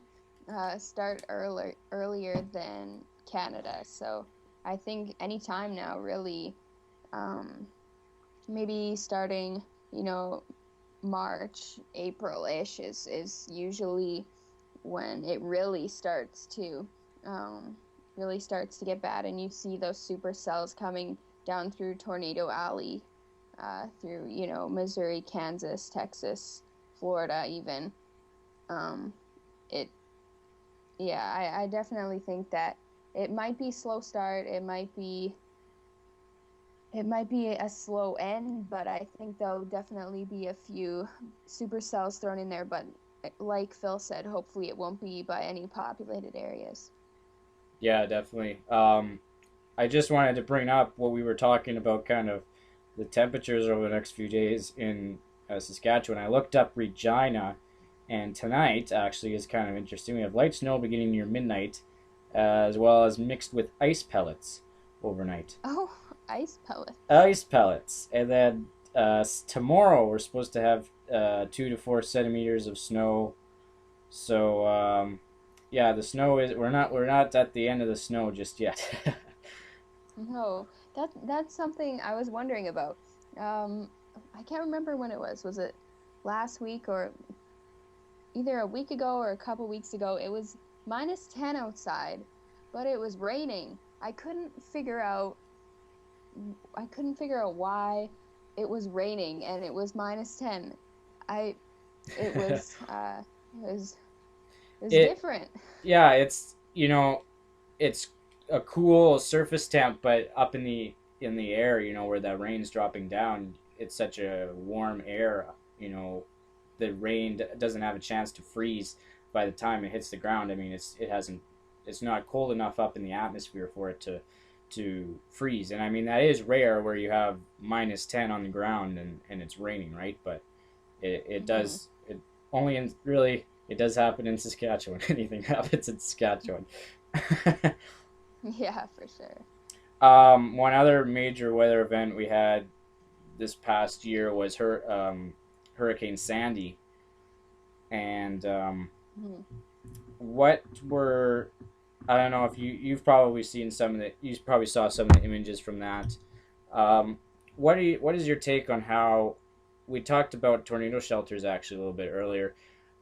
start earlier than Canada. So I think any time now, really, um, maybe starting, you know, March, April-ish is usually when it um, really starts to get bad, and you see those supercells coming down through Tornado Alley, through Missouri, Kansas, Texas, Florida, even. Um, it Yeah, I definitely think that it might be slow start. It might be a slow end, but I think there'll definitely be a few supercells thrown in there. But like Phil said, hopefully it won't be by any populated areas. Yeah, definitely. I just wanted to bring up what we were talking about, kind of the temperatures over the next few days in Saskatchewan. I looked up Regina, and tonight actually is kind of interesting. We have light snow beginning near midnight, as well as mixed with ice pellets overnight. Oh, ice pellets. Ice pellets, and then tomorrow we're supposed to have 2 to 4 centimeters of snow. So yeah, the snow is we're not at the end of the snow just yet. No, that's something I was wondering about. Um, I can't remember when it was. Was it last week or either a week ago or a couple weeks ago? It was minus 10 outside, but it was raining. I couldn't figure out why it was raining and it was minus 10. I it was it was it different. Yeah, it's a cool surface temp, but up in the air, where that rain's dropping down, it's such a warm air. The rain doesn't have a chance to freeze by the time it hits the ground. I mean, it's not cold enough up in the atmosphere for it to freeze. And I mean that is rare where you have -10 on the ground and it's raining, right? But it Hmm. does it only in really it does happen in Saskatchewan. Anything happens in Saskatchewan. Yeah, for sure. One other major weather event we had this past year was Hurricane Sandy, and Hmm. what were I don't know if you've probably seen some of the you probably saw some of the images from that. Um, what is your take on how we talked about tornado shelters actually a little bit earlier?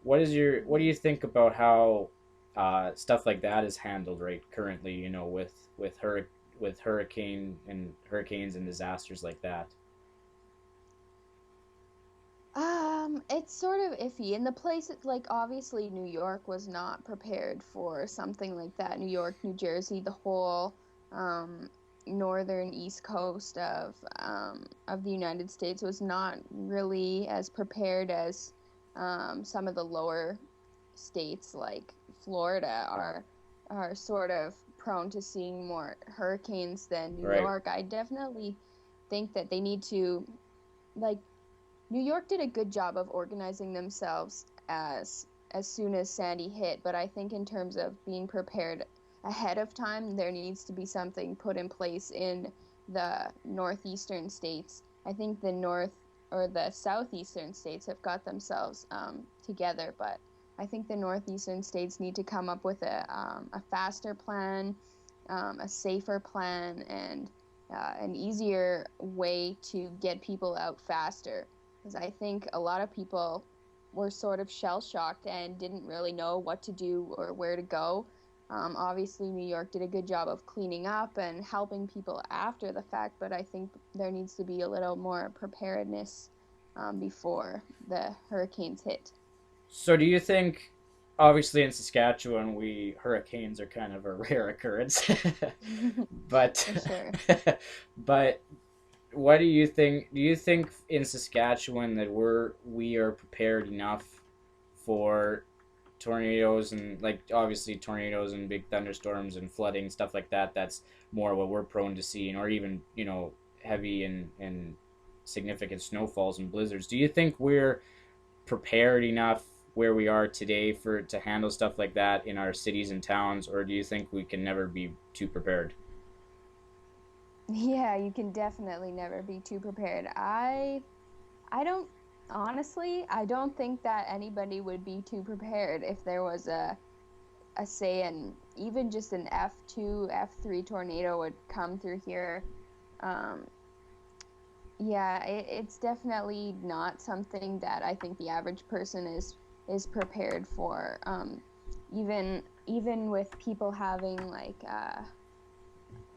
What do Hmm. you think about how stuff like that is handled right currently? With hurricanes and disasters like that. It's sort of iffy. In the place, like obviously New York was not prepared for something like that. New York, New Jersey, the whole um, northern east coast of the United States was not really as prepared as some of the lower states like Florida are sort of prone to seeing more hurricanes than New Right. York. I definitely think that they need to like New York did a good job of organizing themselves as soon as Sandy hit, but I think in terms of being prepared ahead of time, there needs to be something put in place in the northeastern states. I think the north or the southeastern states have got themselves together, but I think the northeastern states need to come up with a faster plan, a safer plan, and an easier way to get people out faster because I think a lot of people were sort of shell shocked and didn't really know what to do or where to go. Obviously, New York did a good job of cleaning up and helping people after the fact, but I think there needs to be a little more preparedness before the hurricanes hit. So do you think, obviously in Saskatchewan, we hurricanes are kind of a rare occurrence, For but sure. but what do you think? Do you think in Saskatchewan that we are prepared enough for tornadoes and like obviously tornadoes and big thunderstorms and flooding stuff like that? That's more what we're prone to seeing, or even heavy and significant snowfalls and blizzards. Do you think we're prepared enough where we are today for to handle stuff like that in our cities and towns, or do you think we can never be too prepared? Yeah, you can definitely never be too prepared. I don't honestly, I don't think that anybody would be too prepared if there was a say an even just an F2, F3 tornado would come through here. Um, yeah, it's definitely not something that I think the average person is prepared for. Even with people having like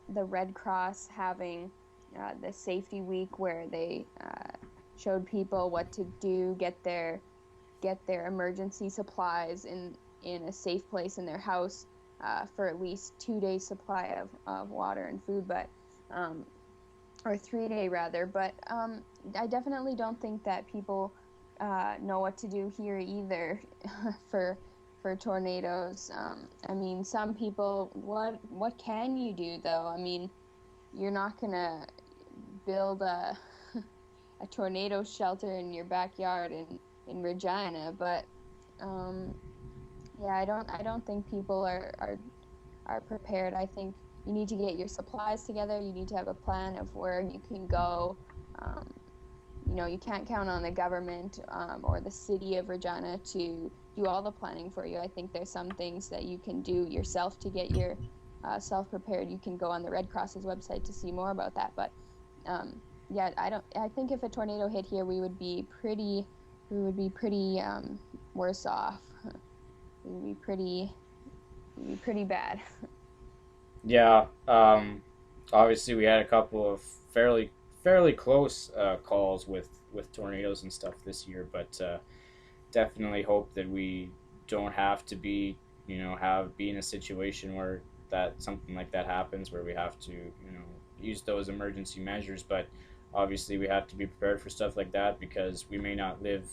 the Red Cross having the safety week where they showed people what to do, get their emergency supplies in a safe place in their house for at least 2 days supply of water and food, but or 3 day rather. But I definitely don't think that people know what to do here either for tornadoes. I mean, some people, what can you do though? I mean, you're not gonna build a tornado shelter in your backyard in Regina, but um, yeah, I don't think people are prepared. I think you need to get your supplies together. You need to have a plan of where you can go. Um, you know, you can't count on the government or the city of Regina to do all the planning for you. I think there's some things that you can do yourself to get your self prepared. You can go on the Red Cross's website to see more about that. But yeah, I don't. I think if a tornado hit here, we would be pretty worse off. We would be pretty bad. Yeah, obviously we had a couple of fairly close calls with tornadoes and stuff this year, but definitely hope that we don't have to be in a situation where that something like that happens where we have to use those emergency measures. But obviously we have to be prepared for stuff like that because we may not live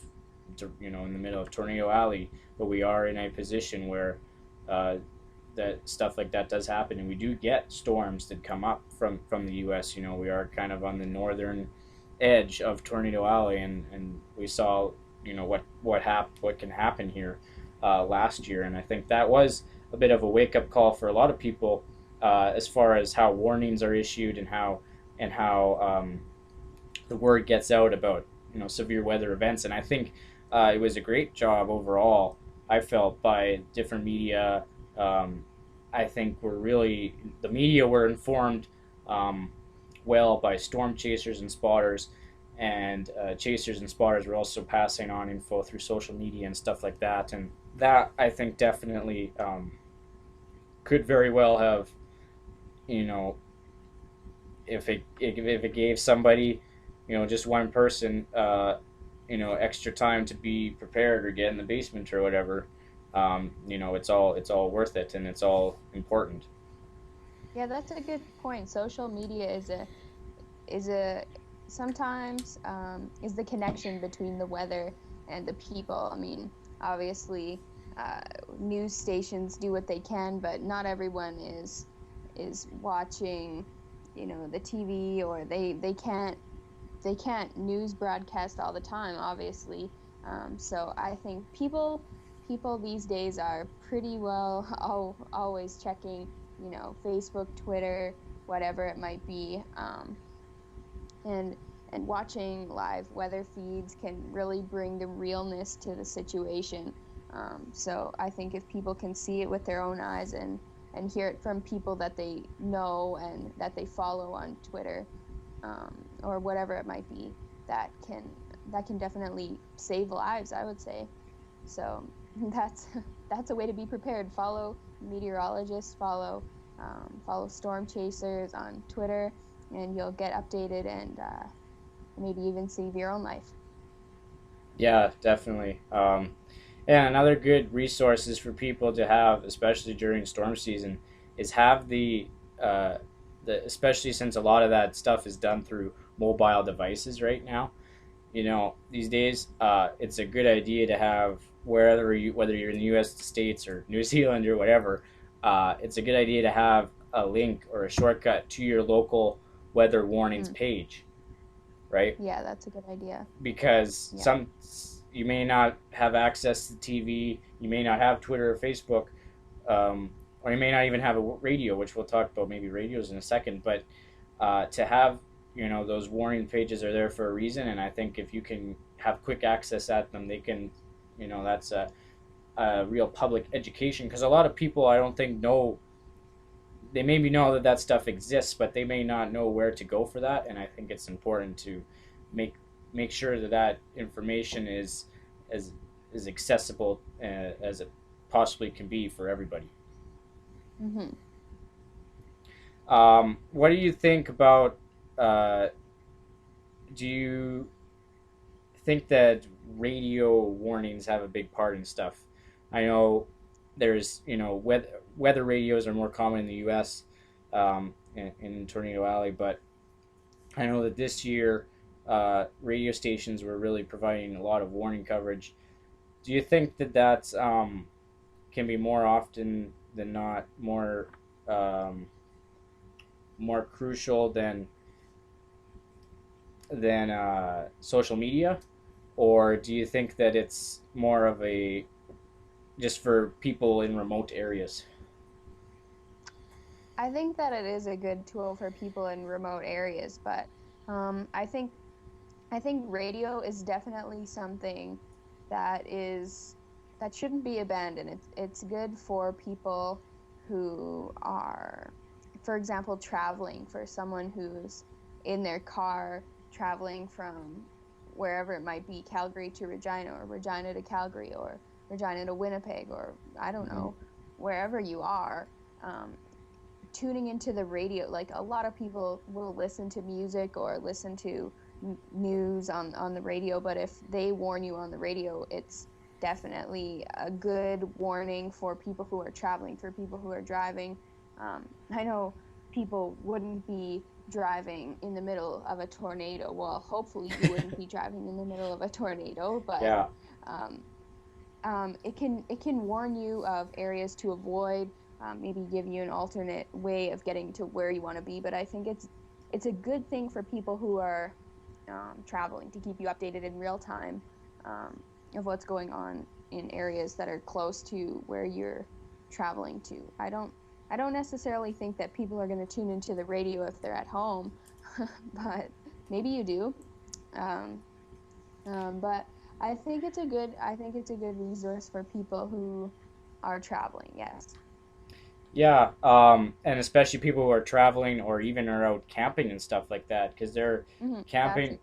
in the middle of tornado alley, but we are in a position where uh, that stuff like that does happen, and we do get storms that come up from the U.S. You know, we are kind of on the northern edge of Tornado Alley, and we saw, you know, what can happen here last year, and I think that was a bit of a wake up call for a lot of people as far as how warnings are issued and how the word gets out about, you know, severe weather events. And I think it was a great job overall, I felt, by different media. I think the media were informed well by storm chasers and spotters, and chasers and spotters were also passing on info through social media and stuff like that. And that, I think, definitely could very well have, you know, if it gave somebody, you know, just one person, you know, extra time to be prepared or get in the basement or whatever, you know, it's all worth it, and it's all important. Yeah, that's a good point. Social media is a sometimes is the connection between the weather and the people. I mean, obviously, uh, news stations do what they can, but not everyone is watching, the TV, or they can't news broadcast all the time, obviously. So I think people these days are pretty well always checking, Facebook, Twitter, whatever it might be. And watching live weather feeds can really bring the realness to the situation. So I think if people can see it with their own eyes and hear it from people that they know and that they follow on Twitter, or whatever it might be, that can definitely save lives, I would say. So that's that's a way to be prepared. Follow meteorologists, follow storm chasers on Twitter, and you'll get updated and maybe even save your own life. Yeah, definitely. And another good resource is for people to have, especially during storm season, is have uh, the especially since a lot of that stuff is done through mobile devices right now. You know, these days, it's a good idea to have, whether you're in the U.S. states or New Zealand or whatever. It's a good idea to have a link or a shortcut to your local weather warnings Mm. page, right? Yeah, that's a good idea. Because Yeah. some you may not have access to TV, you may not have Twitter or Facebook, or you may not even have a radio, which we'll talk about maybe radios in a second. But to have, you know, those warning pages are there for a reason, and I think if you can have quick access at them, they can, you know, that's a real public education, because a lot of people, I don't think, know. They maybe know that that stuff exists, but they may not know where to go for that. And I think it's important to make make sure that that information is as as accessible as it possibly can be for everybody. Hmm. What do you think about? Uh, do you think that radio warnings have a big part in stuff? I know there's, you know, weather radios are more common in the U.S. In Tornado Alley, but I know that this year radio stations were really providing a lot of warning coverage. Do you think that that's can be more often than not um, more crucial than social media, or do you think that it's more of a just for people in remote areas? I think that it is a good tool for people in remote areas, but I think radio is definitely something that is that shouldn't be abandoned. It's good for people who are, for example, traveling, for someone who's in their car traveling from wherever it might be, Calgary to Regina, or Regina to Calgary, or Regina to Winnipeg, or I don't Mm-hmm. know, wherever you are. Um, Tuning into the radio, like a lot of people will listen to music or listen to news on the radio, but if they warn you on the radio, it's definitely a good warning for people who are traveling, for people who are driving. I know people wouldn't be driving in the middle of a tornado. Well, hopefully you wouldn't be driving in the middle of a tornado, but Yeah. um, it can warn you of areas to avoid, maybe give you an alternate way of getting to where you want to be. But I think it's a good thing for people who are traveling to keep you updated in real time of what's going on in areas that are close to where you're traveling to. I don't necessarily think that people are going to tune into the radio if they're at home, but maybe you do. Um, but I think it's a good resource for people who are traveling. Yes. Yeah, and especially people who are traveling or even are out camping and stuff like that, because they're That's a camping.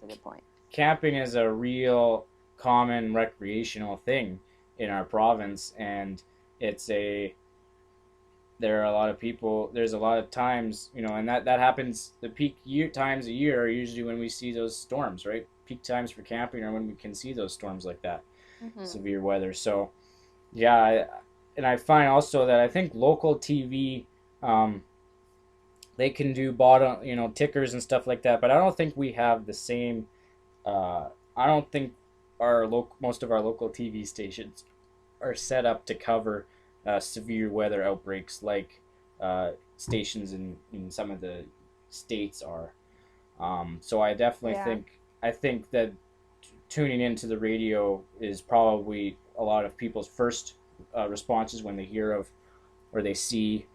good point. Camping is a real common recreational thing in our province, and it's a there are a lot of people. There's a lot of times, and that happens. The peak year times a year are usually when we see those storms, right? Peak times for camping are when we can see those storms like that, Hmm. severe weather. So yeah, and I find also that I think local TV, um, they can do bottom, tickers and stuff like that, but I don't think we have the same. I don't think most of our local TV stations are set up to cover severe weather outbreaks like stations in some of the states are. So Yeah. I think that tuning into the radio is probably a lot of people's first responses when they hear of or they see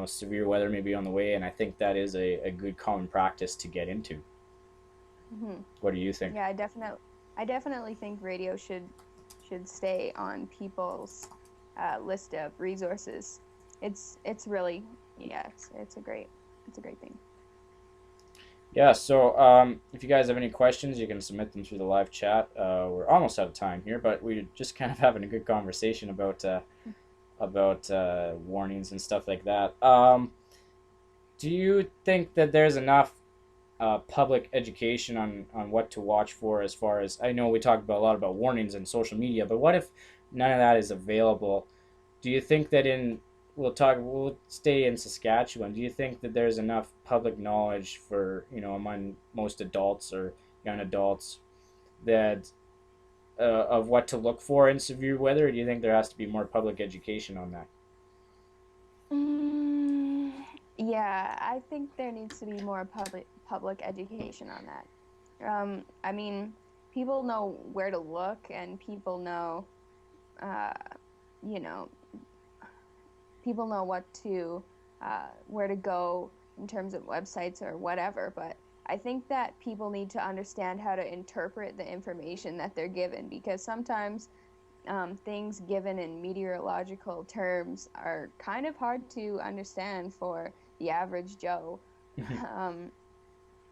severe weather maybe on the way, and I think that is a good common practice to get into. Hmm. What do you think? Yeah, I definitely think radio should stay on people's list of resources. It's really yeah, it's a great thing. Yeah, so if you guys have any questions, you can submit them through the live chat. We're almost out of time here, but we're just kind of having a good conversation about warnings and stuff like that. Do you think that there's enough public education on what to watch for? As far as I know, we talked about a lot about warnings and social media, but what if none of that is available? Do you think that we'll stay in Saskatchewan? Do you think that there's enough public knowledge for among most adults or young adults that of what to look for in severe weather? Or do you think there has to be more public education on that? Mm, yeah, I think there needs to be more public education on that. I mean, people know where to look, and uh, you know, people know where to go in terms of websites or whatever. But I think that people need to understand how to interpret the information that they're given, because sometimes things given in meteorological terms are kind of hard to understand for the average Joe. Um,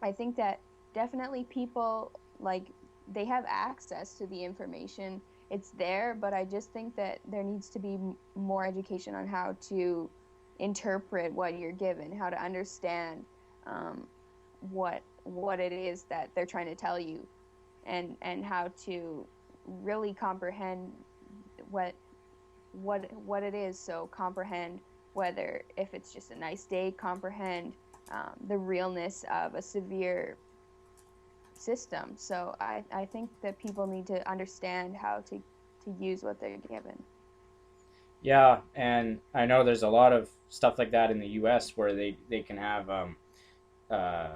I think that definitely people like they have access to the information. It's there, but I just think that there needs to be more education on how to interpret what you're given, how to understand um, what it is that they're trying to tell you, and how to really comprehend what what it is. So comprehend whether if it's just a nice day, comprehend the realness of a severe system. So I think that people need to understand how to use what they're given. Yeah, and I know there's a lot of stuff like that in the U.S. where they can have uh,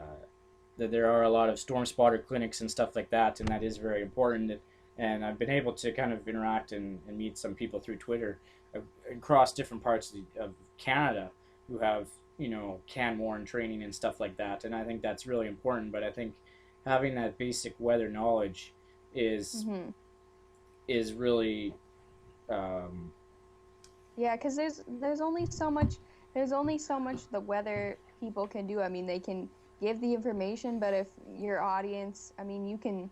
that there are a lot of storm spotter clinics and stuff like that, and that is very important. And I've been able to kind of interact and meet some people through Twitter across different parts of Canada who have can warn training and stuff like that, and I think that's really important. But I think having that basic weather knowledge is Hmm. is really um, Yeah, because there's only so much the weather people can do. I mean, they can give the information, but if your audience, I mean, you can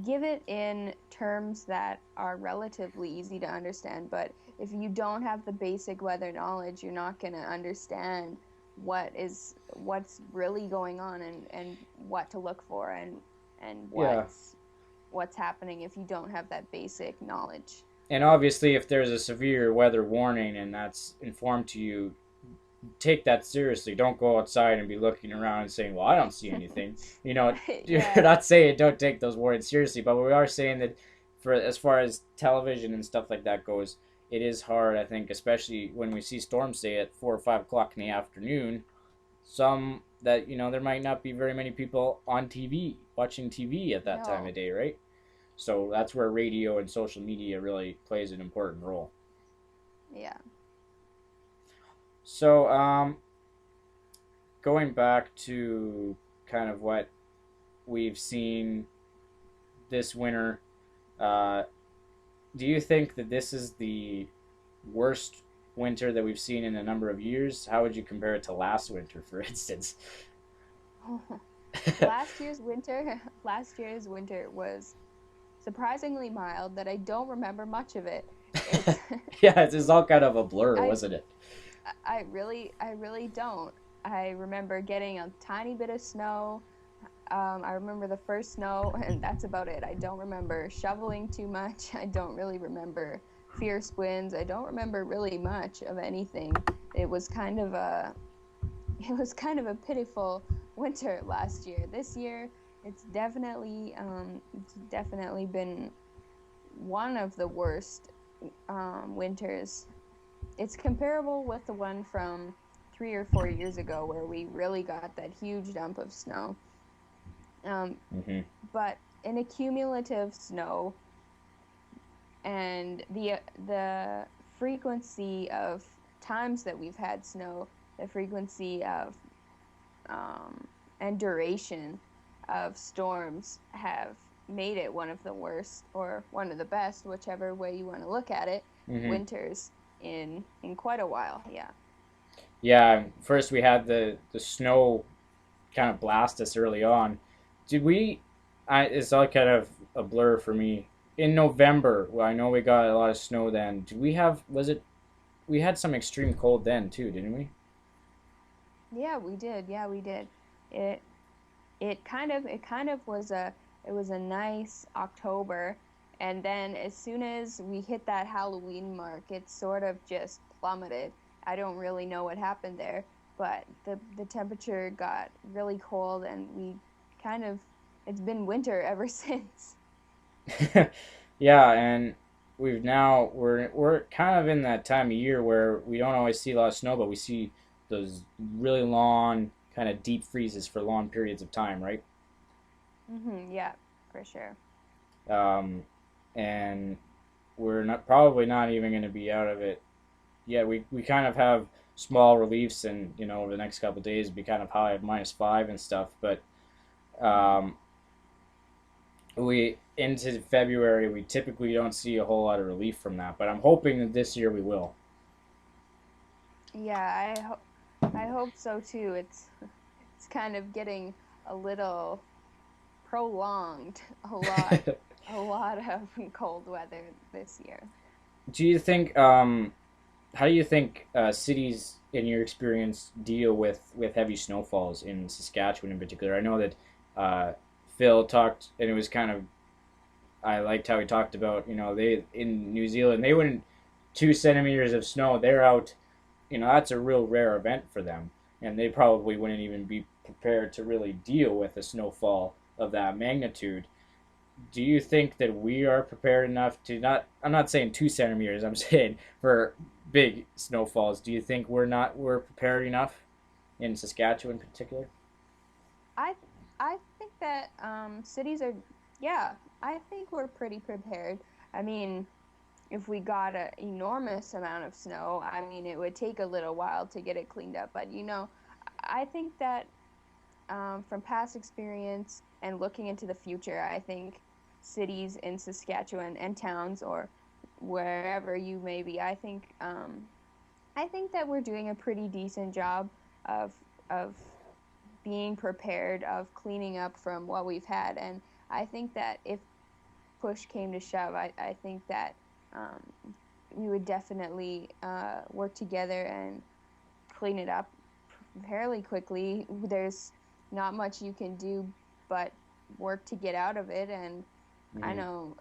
give it in terms that are relatively easy to understand. But if you don't have the basic weather knowledge, you're not going to understand what's really going on, and what to look for, and yeah. what's happening if you don't have that basic knowledge. And obviously, if there's a severe weather warning and that's informed to you, take that seriously. Don't go outside and be looking around and saying, "Well, I don't see anything." You're Yeah. not saying don't take those warnings seriously, but we are saying that for as far as television and stuff like that goes, it is hard, I think, especially when we see storms, say at 4 or 5 o'clock in the afternoon. Some that, there might not be very many people on TV watching TV at that time No. of day, right? So that's where radio and social media really plays an important role. Yeah. So, going back to kind of what we've seen this winter, uh, do you think that this is the worst winter that we've seen in a number of years? How would you compare it to last winter, for instance? Last year's winter was surprisingly mild that I don't remember much of it. It's Yeah, it's all kind of a blur, I wasn't it? I really don't. I remember getting a tiny bit of snow. I remember the first snow, and that's about it. I don't remember shoveling too much. I don't really remember fierce winds. I don't remember really much of anything. It was kind of a it was kind of a pitiful winter last year. This year, it's definitely been one of the worst winters. It's comparable with the one from 3 or 4 years ago, where we really got that huge dump of snow. Um, Mm-hmm. but in a cumulative snow and the frequency of times that we've had snow, the frequency of um, and duration of storms have made it one of the worst or one of the best, whichever way you want to look at it, Mm-hmm. winters in quite a while. Yeah. Yeah, first we had the snow kind of blast us early on. Did we? It's all kind of a blur for me. In November, well, I know we got a lot of snow then. Did we have? Was it? We had some extreme cold then too, didn't we? Yeah, we did. Yeah, we did. It it kind of was a nice October, and then as soon as we hit that Halloween mark, it sort of just plummeted. I don't really know what happened there, but the temperature got really cold, and kind of it's been winter ever since. Yeah, and we're kind of in that time of year where we don't always see a lot of snow, but we see those really long kind of deep freezes for long periods of time, right? Yeah, for sure. Um, and we're not probably not even going to be out of it yet. We kind of have small reliefs, and over the next couple of days be kind of high of -5 and stuff, but um, we into February we typically don't see a whole lot of relief from that. But I'm hoping that this year we will. Yeah, I hope so too. It's kind of getting a little prolonged, a lot of cold weather this year. Do you think? How do you think cities, in your experience, deal with heavy snowfalls in Saskatchewan in particular? I know that Phil talked, and it was kind of I liked how he talked about they in New Zealand they wouldn't 2 centimeters of snow they're out. That's a real rare event for them, and they probably wouldn't even be prepared to really deal with a snowfall of that magnitude. Do you think that we are prepared enough to not? I'm not saying 2 centimeters. I'm saying for big snowfalls. Do you think we're prepared enough in Saskatchewan in particular? I I think that cities are, yeah, I think we're pretty prepared. I mean, if we got an enormous amount of snow, I mean, it would take a little while to get it cleaned up. But I think that from past experience and looking into the future, I think cities in Saskatchewan and towns or wherever you may be, I think that we're doing a pretty decent job of of being prepared, of cleaning up from what we've had. And I think that if push came to shove, I think that um, we would definitely work together and clean it up fairly quickly. There's not much you can do but work to get out of it. And I Mm-hmm. know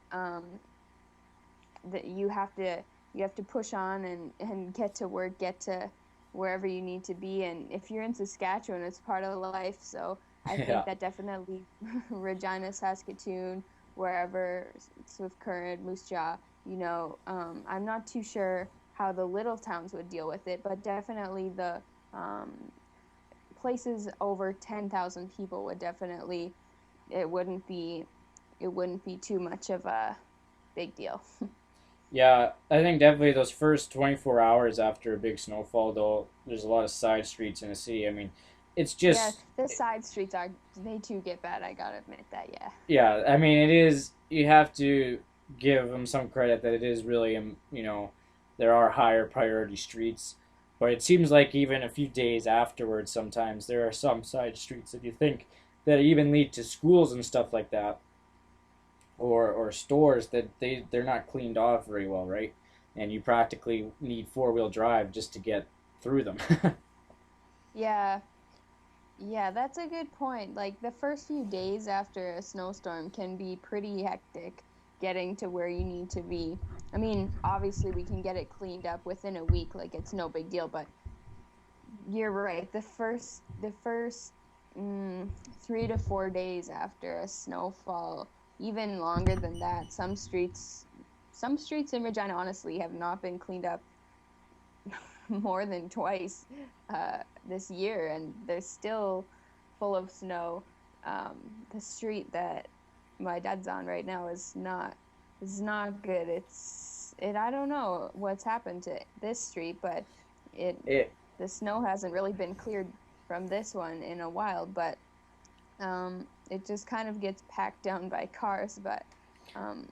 that you have to push on and get to work, get to wherever you need to be. And if you're in Saskatchewan, it's part of life. So I think Yeah. that definitely Regina, Saskatoon, wherever, Swift Current, Moose Jaw, I'm not too sure how the little towns would deal with it, but definitely the um, places over 10,000 people would definitely it wouldn't be it wouldn't be too much of a big deal. Yeah, I think definitely those first 24 hours after a big snowfall, though, there's a lot of side streets in the city. I mean, it's Yeah, just, the side streets are they too get bad. I gotta admit that. Yeah. yeah, I mean, it is, you have to give them some credit that it is really, there are higher priority streets. But it seems like even a few days afterwards, sometimes there are some side streets that you think that even lead to schools and stuff like that, or stores that they're not cleaned off very well, right? And you practically need four-wheel drive just to get through them. Yeah. Yeah, that's a good point. Like the first few days after a snowstorm can be pretty hectic getting to where you need to be. I mean, obviously we can get it cleaned up within a week, like it's no big deal, but you're right. The first 3 to 4 days after a snowfall, even longer than that, some streets in Regina honestly have not been cleaned up more than twice this year, and they're still full of snow. The street that my dad's on right now is not good. I don't know what's happened to this street, but it it the snow hasn't really been cleared from this one in a while, but it just kind of gets packed down by cars. But um,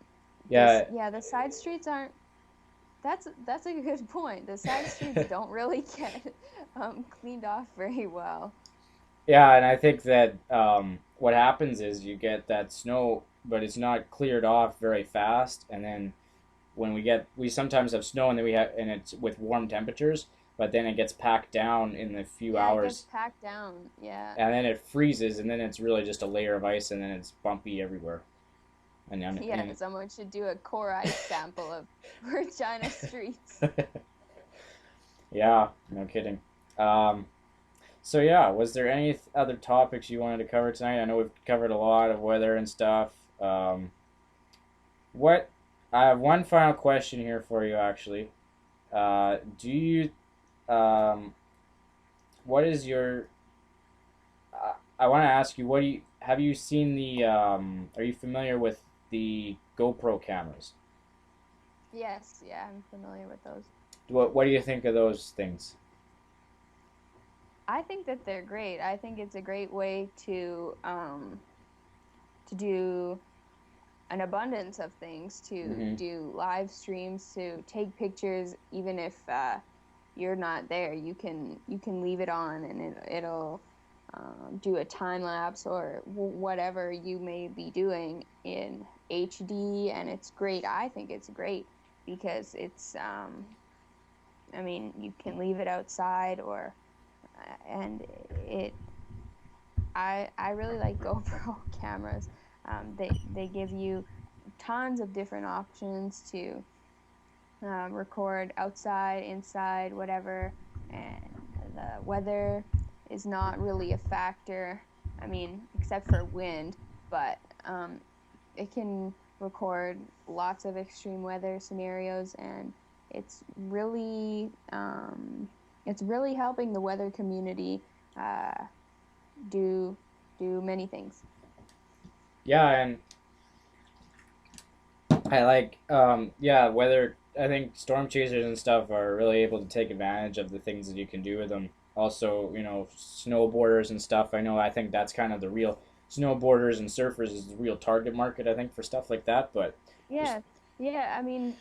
yeah, the side streets aren't. That's a good point. The side streets don't really get cleaned off very well. yeah, and I think that what happens is you get that snow, but it's not cleared off very fast, and then we sometimes have snow, and then and it's with warm temperatures, but then it gets packed down in a few Yeah, it gets hours, packed down. Yeah. and then it freezes, and then it's really just a layer of ice, and then it's bumpy everywhere. Yeah, someone should do a core ice sample of Regina streets. Yeah, no kidding. Um, so yeah, was there any other topics you wanted to cover tonight? I know we've covered a lot of weather and stuff. What I have one final question here for you, actually. Do you um, what is your I want to ask you, what do you have you seen the are you familiar with the GoPro cameras? Yes, yeah, I'm familiar with those. What do you think of those things? I think that they're great. I think it's a great way to do an abundance of things, to Mm-hmm. do live streams, to take pictures, even if you're not there. You can leave it on, and it'll do a time lapse or whatever you may be doing in HD, and it's great. I think it's great because I mean, you can leave it outside and it. I really like GoPro cameras. They give you tons of different options to record outside, inside, whatever, and the weather is not really a factor. I mean, except for wind, but it can record lots of extreme weather scenarios, and it's really um, it's really helping the weather community uh, do do many things. Yeah, and I like, yeah, whether I think storm chasers and stuff are really able to take advantage of the things that you can do with them. Also, snowboarders and stuff. I think that's kind of the real snowboarders and surfers is the real target market. I think for stuff like that. But just Yeah, yeah. I mean,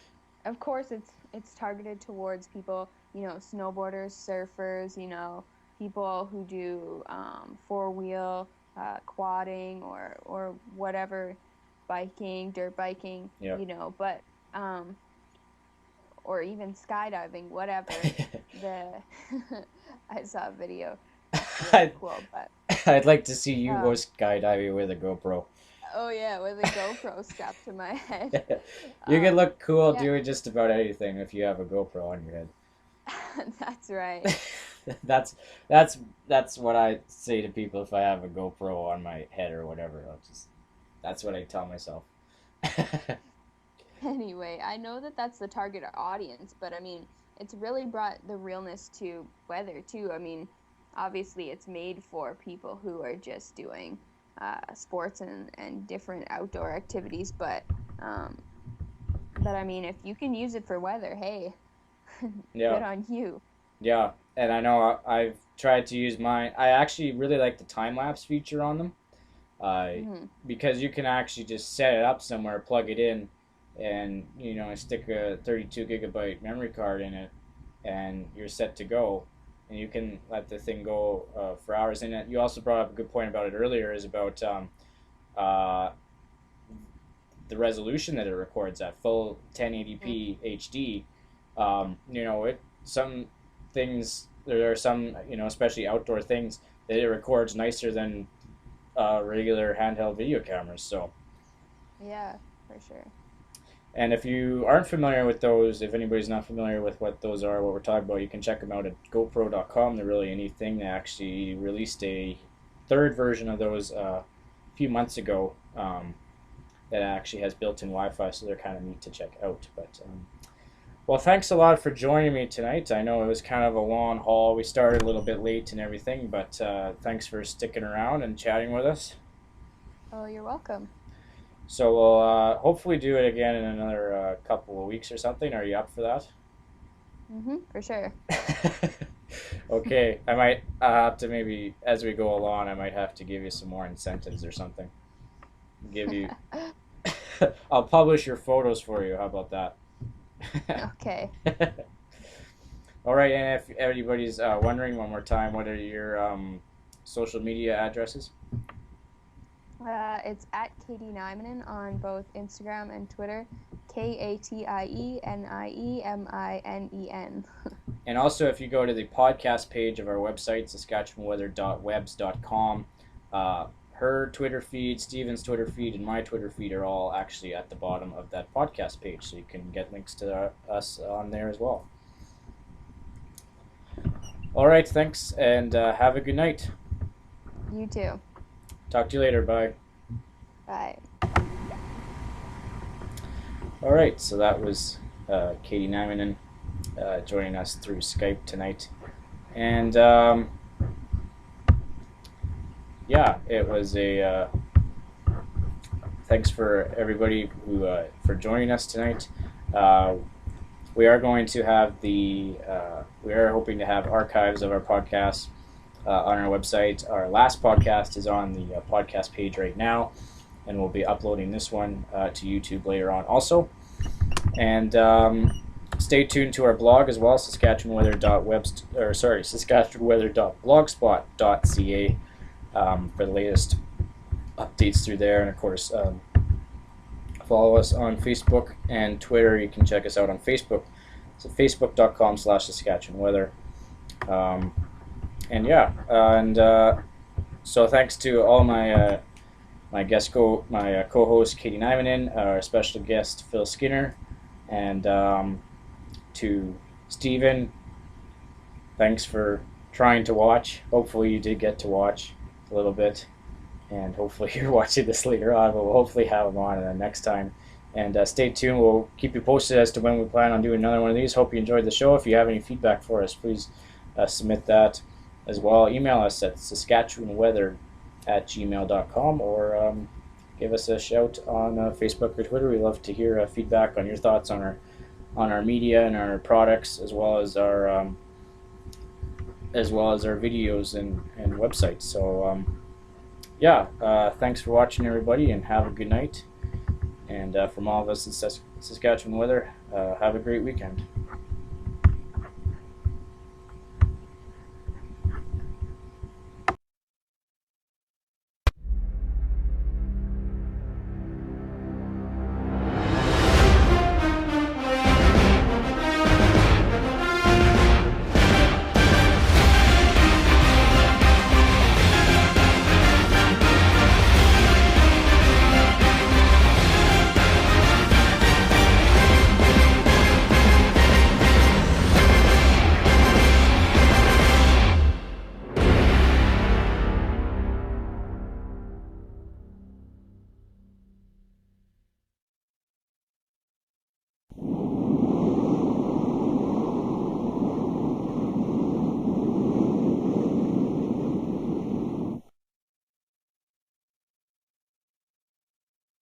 of course, it's targeted towards people, snowboarders, surfers, people who do four-wheel quadding or whatever, biking, dirt biking, yeah, but or even skydiving, whatever. The I saw a video. It's really I'd, cool, but I'd like to see you go um, skydiving with a GoPro. oh yeah, with a GoPro strapped to my head. You can look cool Yeah, doing just about anything if you have a GoPro on your head. that's right. that's that's what I say to people if I have a GoPro on my head or whatever. That's what I tell myself. Anyway, I know that that's the target audience, but I mean, it's really brought the realness to weather too. I mean, obviously it's made for people who are just doing sports and different outdoor activities, um, but I mean, if you can use it for weather, hey, Yeah, good on you. yeah. And I know I've tried to use mine. I actually really like the time lapse feature on them. Uh, Hmm. because you can actually just set it up somewhere, plug it in, and stick a 32 gigabyte memory card in it, and you're set to go. And you can let the thing go for hours. And you also brought up a good point about it earlier, is about uh, the resolution that it records at full 1080p HD. Some things, there are some, especially outdoor things, that it records nicer than regular handheld video cameras. So, Yeah, for sure. and if you aren't familiar with those, if anybody's not familiar with what those are, what we're talking about, you can check them out at GoPro.com. They're really a neat thing. They actually released a third version of those a few months ago, that actually has built-in Wi-Fi, so they're kind of neat to check out. But well, thanks a lot for joining me tonight. I know it was kind of a long haul. We started a little bit late and everything, but thanks for sticking around and chatting with us. Oh, you're welcome. So we'll hopefully do it again in another couple of weeks or something. Are you up for that? For sure. Okay, I might have to, maybe as we go along, I might have to give you some more incentives or something. Give you, I'll publish your photos for you. How about that? Okay. All right, and if everybody's wondering one more time, what are your social media addresses? It's at Katie Niemanen on both Instagram and Twitter. KatieNieminen. And also, if you go to the podcast page of our website, saskatchewanweather.webs.com, her Twitter feed, Steven's Twitter feed, and my Twitter feed are all actually at the bottom of that podcast page, so you can get links to us on there as well. All right, thanks, and have a good night. You too. Talk to you later. Bye. Bye. All right, so that was Katie Niemanen joining us through Skype tonight. And yeah, it was a thanks for everybody who for joining us tonight. We are going to have we are hoping to have archives of our podcasts on our website. Our last podcast is on the podcast page right now, and we'll be uploading this one to YouTube later on also. And stay tuned to our blog as well, saskatchewanweather.blogspot.ca, for the latest updates through there. And of course, follow us on Facebook and Twitter. You can check us out on Facebook. So facebook.com/SaskatchewanWeather. And yeah, so thanks to all my my co-host Katie Niemanen, our special guest Phil Skinner, and to Steven. Thanks for trying to watch. Hopefully you did get to watch a little bit, and hopefully you're watching this later on, but we'll hopefully have him on next time. And stay tuned. We'll keep you posted as to when we plan on doing another one of these. Hope you enjoyed the show. If you have any feedback for us, please submit that as well. Email us at saskatchewanweather@gmail.com, or give us a shout on Facebook or Twitter. We love to hear feedback on your thoughts on our media and our products, as well as our videos and websites. So yeah, thanks for watching, everybody, and have a good night. And from all of us at Saskatchewan Weather, have a great weekend.